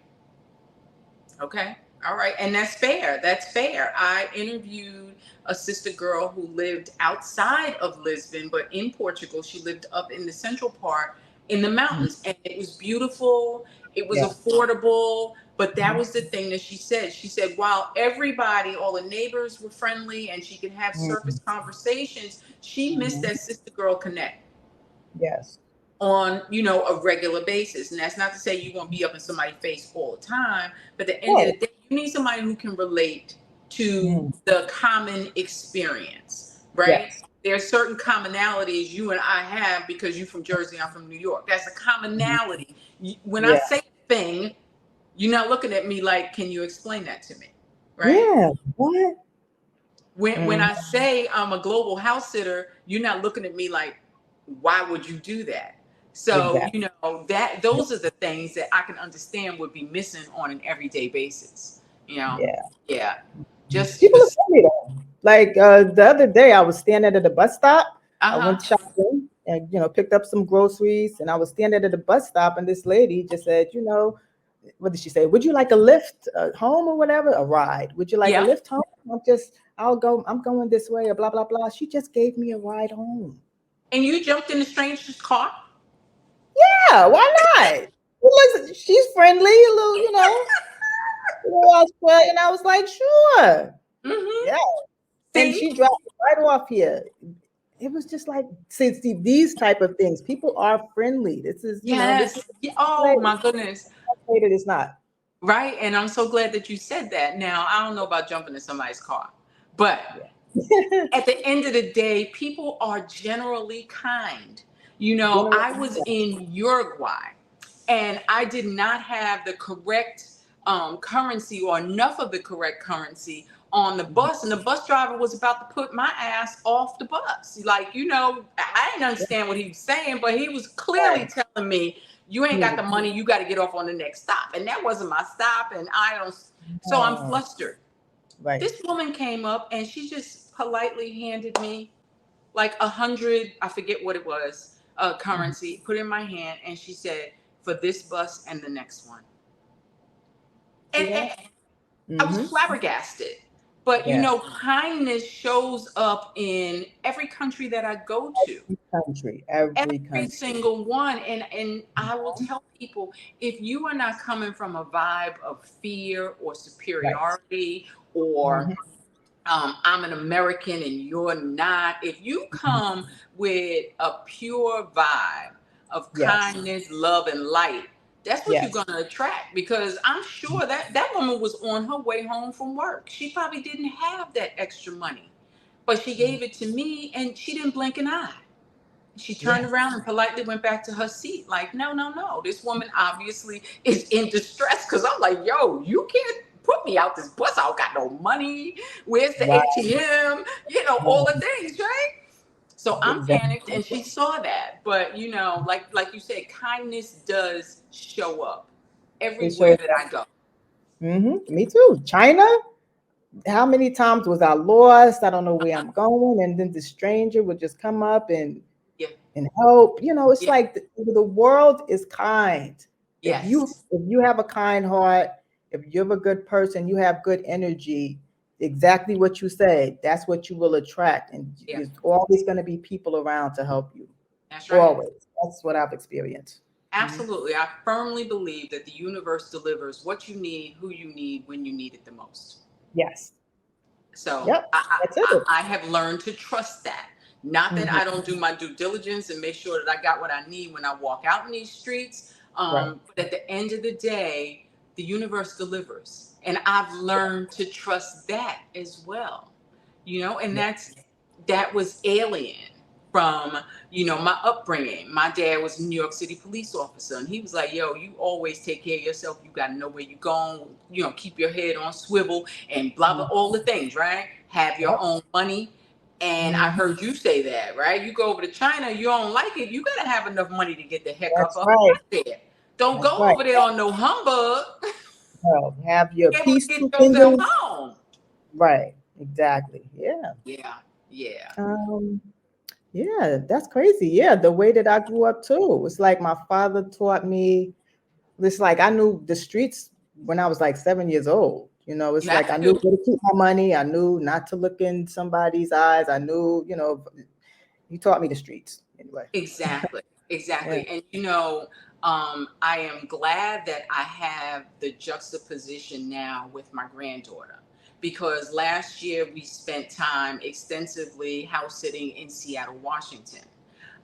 [SPEAKER 1] Okay. All right. And that's fair. That's fair. I interviewed a sister girl who lived outside of Lisbon, but in Portugal. She lived up in the central part in the
[SPEAKER 2] Mhm.
[SPEAKER 1] mountains. And it was beautiful. It was
[SPEAKER 2] Yeah.
[SPEAKER 1] affordable. But that
[SPEAKER 2] Mhm.
[SPEAKER 1] was the thing that she said. She said, while everybody, all the neighbors were friendly and she could have
[SPEAKER 2] Mhm.
[SPEAKER 1] surface conversations, she missed
[SPEAKER 2] Mhm.
[SPEAKER 1] that sister girl connect
[SPEAKER 2] Yes.
[SPEAKER 1] on a regular basis. And that's not to say you're going to be up in somebody's face all the time, but at the end of
[SPEAKER 2] Right.
[SPEAKER 1] the day you need somebody who can relate to
[SPEAKER 2] Mhm.
[SPEAKER 1] the common experience, right?
[SPEAKER 2] Yes.
[SPEAKER 1] There are certain commonalities you and I have because you're from Jersey, I'm from New York. That's a
[SPEAKER 2] Mhm.
[SPEAKER 1] commonality. When I
[SPEAKER 2] Yeah.
[SPEAKER 1] say thing, you're not looking at me like, can you explain that to me, right?
[SPEAKER 2] Yeah. What?
[SPEAKER 1] When
[SPEAKER 2] Mhm.
[SPEAKER 1] I say I'm a global house sitter, you're not looking at me like, why would you do that? So,
[SPEAKER 2] Exactly.
[SPEAKER 1] that those are the things that I can understand would be missing on an everyday basis. You know,
[SPEAKER 2] Yeah.
[SPEAKER 1] yeah, just
[SPEAKER 2] People are
[SPEAKER 1] specific.
[SPEAKER 2] funny though. Like the other day, I was standing at the bus stop. I
[SPEAKER 1] Uh
[SPEAKER 2] went
[SPEAKER 1] huh.
[SPEAKER 2] shopping and picked up some groceries, and I was standing at the bus stop, and this lady just said, what did she say? Would you like a lift home or whatever? A ride? Would you like a
[SPEAKER 1] Yeah.
[SPEAKER 2] lift home? I'll go. I'm going this way or blah blah blah. She just gave me a ride home.
[SPEAKER 1] And you jumped in the stranger's car.
[SPEAKER 2] Yeah, why not? She's friendly, a little, Australian. I was like, sure,
[SPEAKER 1] Mm-hmm.
[SPEAKER 2] yeah. And
[SPEAKER 1] See.
[SPEAKER 2] she dropped me right off here. It was just like, see, these type of things. People are friendly. This is
[SPEAKER 1] Yes. Yeah. Oh
[SPEAKER 2] place.
[SPEAKER 1] my goodness.
[SPEAKER 2] That it's not.
[SPEAKER 1] Right. And I'm so glad that you said that. Now I don't know about jumping in somebody's car, but
[SPEAKER 2] Yeah.
[SPEAKER 1] at the end of the day, people are generally kind.
[SPEAKER 2] Generally,
[SPEAKER 1] I was in Uruguay and I did not have the correct currency or enough of the correct currency on the bus. And the bus driver was about to put my ass off the bus. Like, I didn't understand what he was saying, but he was clearly
[SPEAKER 2] right.
[SPEAKER 1] telling me, you ain't got
[SPEAKER 2] Neither.
[SPEAKER 1] the money, you got to get off on the next stop. And that wasn't my stop. And I don't, so I'm
[SPEAKER 2] Oh,
[SPEAKER 1] flustered.
[SPEAKER 2] right.
[SPEAKER 1] This woman came up and she just politely handed me like 100, I forget what it was, currency, put it in my hand, and she said, for this bus and the next one.
[SPEAKER 2] See
[SPEAKER 1] And
[SPEAKER 2] that?
[SPEAKER 1] I was
[SPEAKER 2] Mm-hmm.
[SPEAKER 1] flabbergasted. But
[SPEAKER 2] Yeah.
[SPEAKER 1] kindness shows up in every country that I go to.
[SPEAKER 2] Every
[SPEAKER 1] Every
[SPEAKER 2] country.
[SPEAKER 1] single one. And I will tell people, if you are not coming from a vibe of fear or
[SPEAKER 2] Right.
[SPEAKER 1] superiority, or
[SPEAKER 2] Mhm.
[SPEAKER 1] I'm an American and you're not, if you
[SPEAKER 2] Mhm.
[SPEAKER 1] come with a pure vibe of
[SPEAKER 2] Yes.
[SPEAKER 1] kindness, love, and light, that's what you're
[SPEAKER 2] Yes.
[SPEAKER 1] going to attract. Because I'm sure that woman was on her way home from work. She probably didn't have that extra money, but she
[SPEAKER 2] Mhm.
[SPEAKER 1] gave it to me and she didn't blink an eye. She turned
[SPEAKER 2] Yes.
[SPEAKER 1] around and politely went back to her seat. Like, no, no, no. This woman obviously is in distress. Cause I'm like, yo, you can't put me out this bus. I don't got no money. Where's the
[SPEAKER 2] Right.
[SPEAKER 1] ATM? All the
[SPEAKER 2] Right.
[SPEAKER 1] things, right? So I'm panicked,
[SPEAKER 2] Exactly.
[SPEAKER 1] and she saw that. But like you said, kindness does show up
[SPEAKER 2] It
[SPEAKER 1] everywhere
[SPEAKER 2] shows
[SPEAKER 1] that I
[SPEAKER 2] up.
[SPEAKER 1] go.
[SPEAKER 2] Me too. China. How many times was I lost? I don't know where I'm going, and then the stranger would just come up
[SPEAKER 1] Yeah.
[SPEAKER 2] and help. It's
[SPEAKER 1] Yeah.
[SPEAKER 2] like the world is kind. If you
[SPEAKER 1] Yes.
[SPEAKER 2] if you have a kind heart, if you're a good person, you have good energy. Exactly what you said. That's what you will attract, and
[SPEAKER 1] Yeah.
[SPEAKER 2] there's always going to be people around to help you.
[SPEAKER 1] That's right.
[SPEAKER 2] Always. That's what I've experienced. Mhm.
[SPEAKER 1] Absolutely. I firmly believe that the universe delivers what you need, who you need, when you need it the most.
[SPEAKER 2] Yes.
[SPEAKER 1] So
[SPEAKER 2] Yep. That's it.
[SPEAKER 1] I have learned to trust that. Not that
[SPEAKER 2] Mhm.
[SPEAKER 1] I don't do my due diligence and make sure that I got what I need when I walk out in these streets.
[SPEAKER 2] Right.
[SPEAKER 1] But at the end of the day, the universe delivers. And I've learned to trust that as well. And
[SPEAKER 2] Yeah.
[SPEAKER 1] that was alien from my upbringing. My dad was a New York City police officer, and he was like, yo, you always take care of yourself. You got to know where you're going, keep your head on swivel, and blah blah,
[SPEAKER 2] Mhm.
[SPEAKER 1] all the things, right? Have your
[SPEAKER 2] Yep.
[SPEAKER 1] own money. And I
[SPEAKER 2] Mhm.
[SPEAKER 1] heard you say that, right? You go over to China, you don't like it, you got to have enough money to get the heck up
[SPEAKER 2] That's
[SPEAKER 1] out
[SPEAKER 2] right.
[SPEAKER 1] there. Don't
[SPEAKER 2] That's
[SPEAKER 1] go
[SPEAKER 2] right.
[SPEAKER 1] over there on no humbug.
[SPEAKER 2] Well, have your
[SPEAKER 1] Be able to
[SPEAKER 2] peaceful
[SPEAKER 1] get yourself
[SPEAKER 2] fingers.
[SPEAKER 1] home.
[SPEAKER 2] Right. Exactly. Yeah.
[SPEAKER 1] Yeah. Yeah.
[SPEAKER 2] Um, yeah, that's crazy. Yeah, the way that I grew up too. It's like my father taught me. It's like I knew the streets when I was like 7 years old.
[SPEAKER 1] You
[SPEAKER 2] It's like I
[SPEAKER 1] have
[SPEAKER 2] knew
[SPEAKER 1] to.
[SPEAKER 2] where to keep my money. I knew not to look in somebody's eyes. I knew, he taught me the streets anyway.
[SPEAKER 1] Exactly,
[SPEAKER 2] Yeah.
[SPEAKER 1] exactly. And I am glad that I have the juxtaposition now with my granddaughter, because last year we spent time extensively house sitting in Seattle, Washington.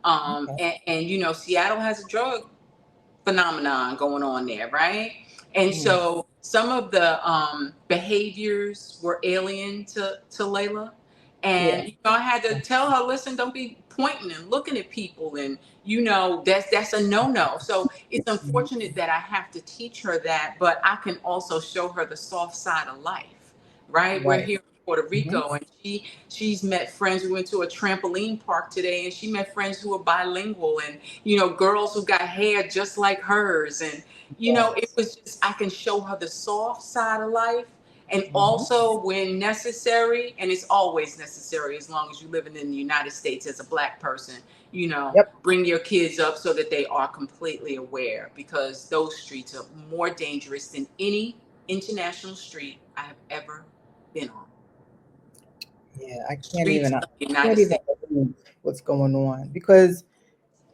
[SPEAKER 2] Okay.
[SPEAKER 1] And Seattle has a drug phenomenon going on there, right? And
[SPEAKER 2] Mm,
[SPEAKER 1] so some of the behaviors were alien to Layla.
[SPEAKER 2] yeah.
[SPEAKER 1] And I had to tell her, listen, don't be pointing and looking at people, and that's a no-no. So it's
[SPEAKER 2] Mhm.
[SPEAKER 1] unfortunate that I have to teach her that, but I can also show her the soft side of life, right? We're
[SPEAKER 2] Right.
[SPEAKER 1] here in Puerto
[SPEAKER 2] Mhm.
[SPEAKER 1] Rico, and she's met friends. We went to a trampoline park today, and she met friends who are bilingual, and girls who got hair just like hers. And, it
[SPEAKER 2] Yes.
[SPEAKER 1] was just, I can show her the soft side of life. And
[SPEAKER 2] Mhm.
[SPEAKER 1] also, when necessary, and it's always necessary as long as you're living in the United States as a Black person,
[SPEAKER 2] Yep.
[SPEAKER 1] bring your kids up so that they are completely aware, because those streets are more dangerous than any international street I have ever been on.
[SPEAKER 2] Yeah,
[SPEAKER 1] Streets of the
[SPEAKER 2] can't
[SPEAKER 1] United
[SPEAKER 2] even
[SPEAKER 1] States.
[SPEAKER 2] believe what's going on because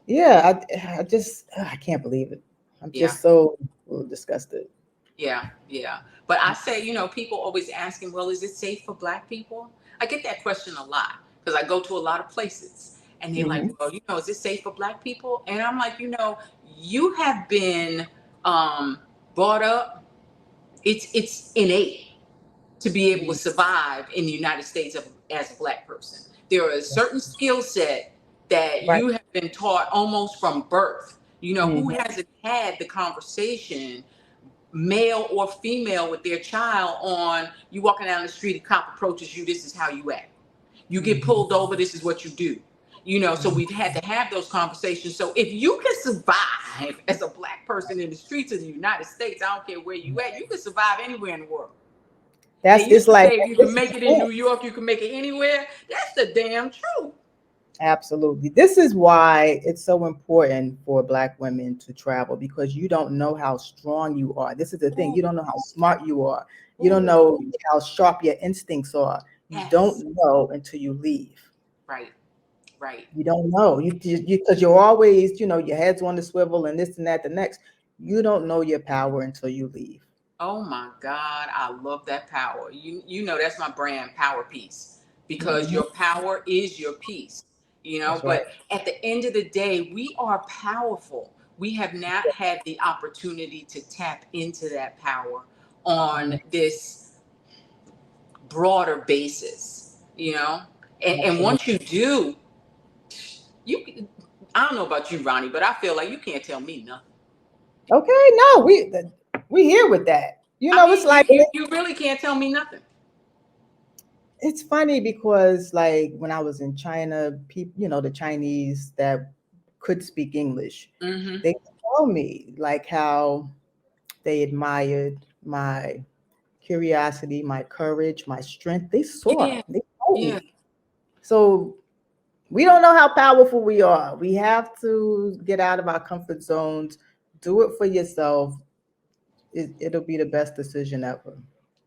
[SPEAKER 2] yeah, I just I can't believe it. I'm
[SPEAKER 1] Yeah.
[SPEAKER 2] just so disgusted.
[SPEAKER 1] Yeah, yeah. But I say, people always asking, well, is it safe for Black people? I get that question a lot because I go to a lot of places and they're like,
[SPEAKER 2] Hmm.
[SPEAKER 1] well, is it safe for Black people? And I'm like, you have been um, brought up, it's innate to be able to survive in the United States as a Black person. There are a certain skill set that
[SPEAKER 2] Right.
[SPEAKER 1] you have been taught almost from birth. Who
[SPEAKER 2] Hmm.
[SPEAKER 1] hasn't had the conversation, male or female, with their child on, you walking down the street, a cop approaches you, this is how you act. You get
[SPEAKER 2] Hmm.
[SPEAKER 1] pulled over, this is what you do. So we've had to have those conversations. So if you can survive as a Black person in the streets of the United States, I don't care where you at, you can survive anywhere in the world. They
[SPEAKER 2] That's
[SPEAKER 1] used
[SPEAKER 2] it's
[SPEAKER 1] to
[SPEAKER 2] like
[SPEAKER 1] say if you can
[SPEAKER 2] this
[SPEAKER 1] make
[SPEAKER 2] is
[SPEAKER 1] it in
[SPEAKER 2] it.
[SPEAKER 1] New York, you can make it anywhere. That's the damn truth.
[SPEAKER 2] Absolutely. This is why it's so important for Black women to travel, because you don't know how strong you are. This is the thing.
[SPEAKER 1] Ooh,
[SPEAKER 2] You don't know how smart you are. You don't
[SPEAKER 1] ooh,
[SPEAKER 2] know how sharp your instincts are. You
[SPEAKER 1] yes.
[SPEAKER 2] don't know until you leave.
[SPEAKER 1] Right, right.
[SPEAKER 2] You don't know. Because you're always, your head's on the swivel and this and that, the next. You don't know your power until you leave.
[SPEAKER 1] Oh my God, I love that power. You know that's my brand, Power Peace, because
[SPEAKER 2] Mhm.
[SPEAKER 1] your power is your peace.
[SPEAKER 2] That's right.
[SPEAKER 1] But at the end of the day, we are powerful. We have not had the opportunity to tap into that power on
[SPEAKER 2] Mhm.
[SPEAKER 1] this broader basis, you know? And
[SPEAKER 2] Absolutely.
[SPEAKER 1] once you do, you I don't know about you, Ronnie, but I feel like you can't tell me nothing.
[SPEAKER 2] Okay, no, we here with that.
[SPEAKER 1] I
[SPEAKER 2] It's
[SPEAKER 1] mean,
[SPEAKER 2] like
[SPEAKER 1] you really can't tell me nothing.
[SPEAKER 2] it's funny because like when I was in China, people, the Chinese that could speak English,
[SPEAKER 1] Mm-hmm.
[SPEAKER 2] they told me like how they admired my curiosity, my courage, my strength. They saw
[SPEAKER 1] Yeah,
[SPEAKER 2] it. They told
[SPEAKER 1] yeah.
[SPEAKER 2] me. So we don't know how powerful we are. We have to get out of our comfort zones, do it for yourself. It'll be the best decision ever.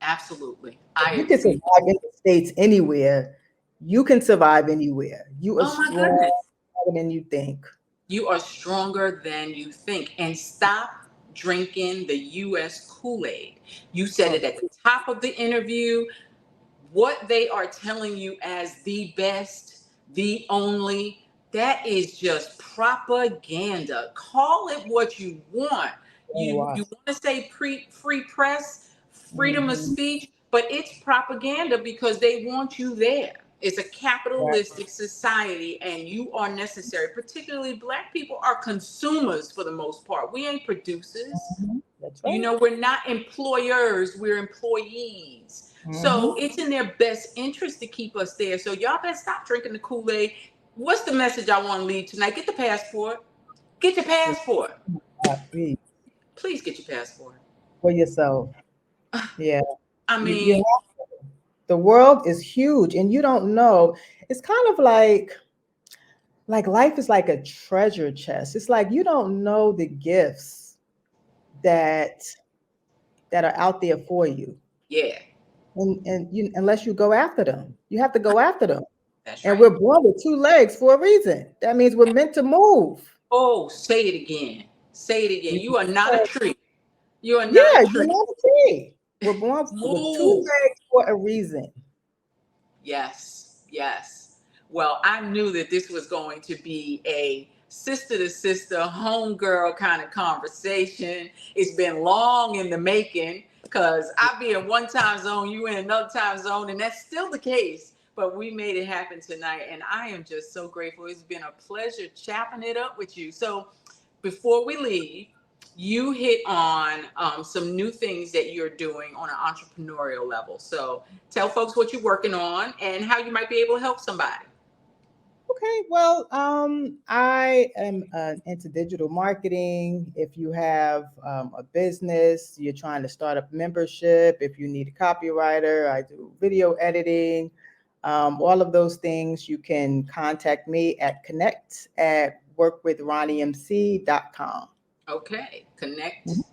[SPEAKER 1] Absolutely. I
[SPEAKER 2] You can
[SPEAKER 1] agree.
[SPEAKER 2] survive in the States anywhere. You can survive anywhere. You are
[SPEAKER 1] Oh my
[SPEAKER 2] stronger
[SPEAKER 1] goodness.
[SPEAKER 2] than you think.
[SPEAKER 1] You are stronger than you think. And stop drinking the US Kool-Aid. You said
[SPEAKER 2] Oh,
[SPEAKER 1] it at the top of the interview. What they are telling you as the best, the only, that is just propaganda. Call it what you want. You
[SPEAKER 2] brainwash.
[SPEAKER 1] want to say free press, freedom of
[SPEAKER 2] Mhm.
[SPEAKER 1] speech, but it's propaganda because they want you there. It's a
[SPEAKER 2] Right.
[SPEAKER 1] capitalistic society and you are necessary. Particularly black people are consumers for the most part. We ain't producers.
[SPEAKER 2] Mhm. That's right.
[SPEAKER 1] We're not employers, we're employees. So
[SPEAKER 2] Hmm.
[SPEAKER 1] it's in their best interest to keep us there. So y'all better stop drinking the Kool-Aid. What's the message I want to leave tonight? Get the passport. Get your passport.
[SPEAKER 2] Please,
[SPEAKER 1] Please get your passport.
[SPEAKER 2] for yourself. Yeah.
[SPEAKER 1] I
[SPEAKER 2] You
[SPEAKER 1] mean,
[SPEAKER 2] have, the world is huge and you don't know. It's kind of like life is like a treasure chest. It's like you don't know the gifts that that are out there for you.
[SPEAKER 1] yeah,
[SPEAKER 2] Unless you go after them. You have to go after them.
[SPEAKER 1] that's
[SPEAKER 2] And
[SPEAKER 1] right.
[SPEAKER 2] we're born with two legs for a reason. That means we're meant to move.
[SPEAKER 1] Oh, say it again. Say it again.
[SPEAKER 2] You-
[SPEAKER 1] You are not a tree. You are not a
[SPEAKER 2] Yeah, you're
[SPEAKER 1] tree.
[SPEAKER 2] not a tree. We're born with two
[SPEAKER 1] Move.
[SPEAKER 2] legs for a reason.
[SPEAKER 1] Yes, yes. Well, I knew that this was going to be a sister to sister, homegirl kind of conversation. It's been long in the making because I be in one time zone, you in another time zone, and that's still the case. But we made it happen tonight, and I am just so grateful. It's been a pleasure chopping it up with you. So, before we leave, you hit on some new things that you're doing on an entrepreneurial level. So, tell folks what you're working on and how you might be able to help somebody.
[SPEAKER 2] Okay, well, I am into digital marketing. If you have a business, you're trying to start up membership, if you need a copywriter, I do video editing, all of those things, you can contact me at connect@workwithronniemc.com.
[SPEAKER 1] Okay, connect.
[SPEAKER 2] Mhm.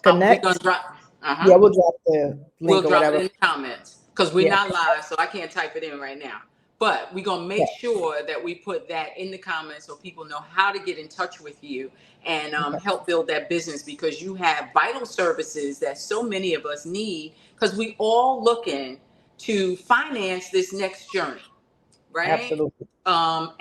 [SPEAKER 1] We're gonna
[SPEAKER 2] Connect.
[SPEAKER 1] drop.
[SPEAKER 2] Yeah,
[SPEAKER 1] Uh-huh.
[SPEAKER 2] we'll drop the
[SPEAKER 1] We'll
[SPEAKER 2] link or
[SPEAKER 1] drop it
[SPEAKER 2] whatever.
[SPEAKER 1] in the comments because we're
[SPEAKER 2] Yeah.
[SPEAKER 1] not live, so I can't type it in right now. But we're gonna make
[SPEAKER 2] Okay.
[SPEAKER 1] sure that we put that in the comments so people know how to get in touch with you and
[SPEAKER 2] Okay.
[SPEAKER 1] help build that business because you have vital services that so many of us need because we all looking to finance this next journey, right?
[SPEAKER 2] Absolutely.
[SPEAKER 1] And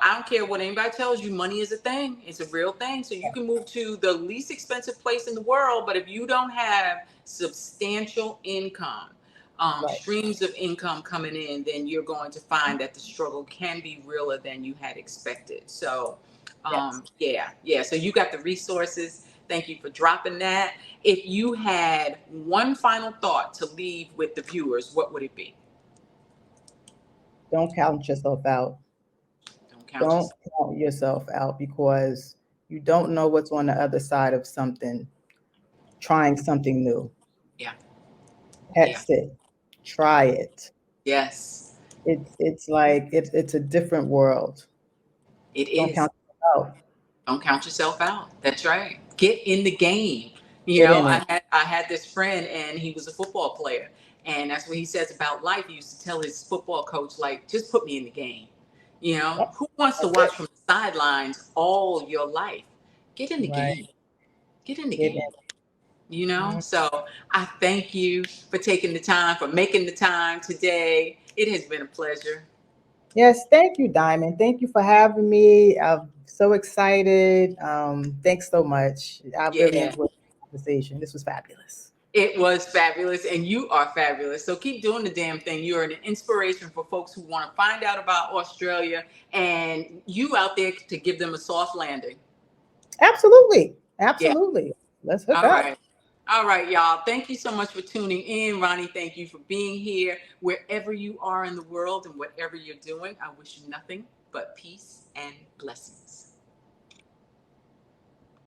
[SPEAKER 1] I don't care what anybody tells you, money is a thing. It's a real thing. So you can move to the least expensive place in the world, but if you don't have substantial income,
[SPEAKER 2] Right.
[SPEAKER 1] streams of income coming in, then you're going to find that the struggle can be realer than you had expected. So,
[SPEAKER 2] Yes.
[SPEAKER 1] yeah, yeah. So you got the resources. Thank you for dropping that. If you had one final thought to leave with the viewers, what would it be?
[SPEAKER 2] Don't count yourself out.
[SPEAKER 1] Don't count
[SPEAKER 2] Don't
[SPEAKER 1] yourself.
[SPEAKER 2] count yourself out because you don't know what's on the other side of something, trying something new.
[SPEAKER 1] Yeah, yeah.
[SPEAKER 2] Text it, try it.
[SPEAKER 1] Yes.
[SPEAKER 2] It's like it's a different world.
[SPEAKER 1] It
[SPEAKER 2] Don't
[SPEAKER 1] is.
[SPEAKER 2] count yourself out.
[SPEAKER 1] Don't count yourself out. That's right. Get in the game. You
[SPEAKER 2] Get
[SPEAKER 1] know,
[SPEAKER 2] in it.
[SPEAKER 1] I had this friend and he was a football player. And that's what he says about life. He used to tell his football coach, like, just put me in the game. You know,
[SPEAKER 2] Yep,
[SPEAKER 1] who wants to
[SPEAKER 2] that's
[SPEAKER 1] watch
[SPEAKER 2] it.
[SPEAKER 1] from the sidelines all your life? Get in the
[SPEAKER 2] Right.
[SPEAKER 1] game. Get in the
[SPEAKER 2] Get
[SPEAKER 1] game.
[SPEAKER 2] in.
[SPEAKER 1] You know,
[SPEAKER 2] Mm.
[SPEAKER 1] so I thank you for taking the time, for making the time today. It has been a pleasure.
[SPEAKER 2] Yes, thank you, Diamond. Thank you for having me. I'm so excited. Thanks so much. I really
[SPEAKER 1] Yeah.
[SPEAKER 2] enjoyed the conversation. This was fabulous.
[SPEAKER 1] It was fabulous, and you are fabulous. So keep doing the damn thing. You're an inspiration for folks who want to find out about Australia, and you out there to give them a soft landing.
[SPEAKER 2] Absolutely.
[SPEAKER 1] Yeah.
[SPEAKER 2] Absolutely. Let's hook
[SPEAKER 1] All
[SPEAKER 2] up.
[SPEAKER 1] right. All right, y'all. Thank you so much for tuning in. Ronnie, thank you for being here. Wherever you are in the world and whatever you're doing, I wish you nothing but peace and blessings.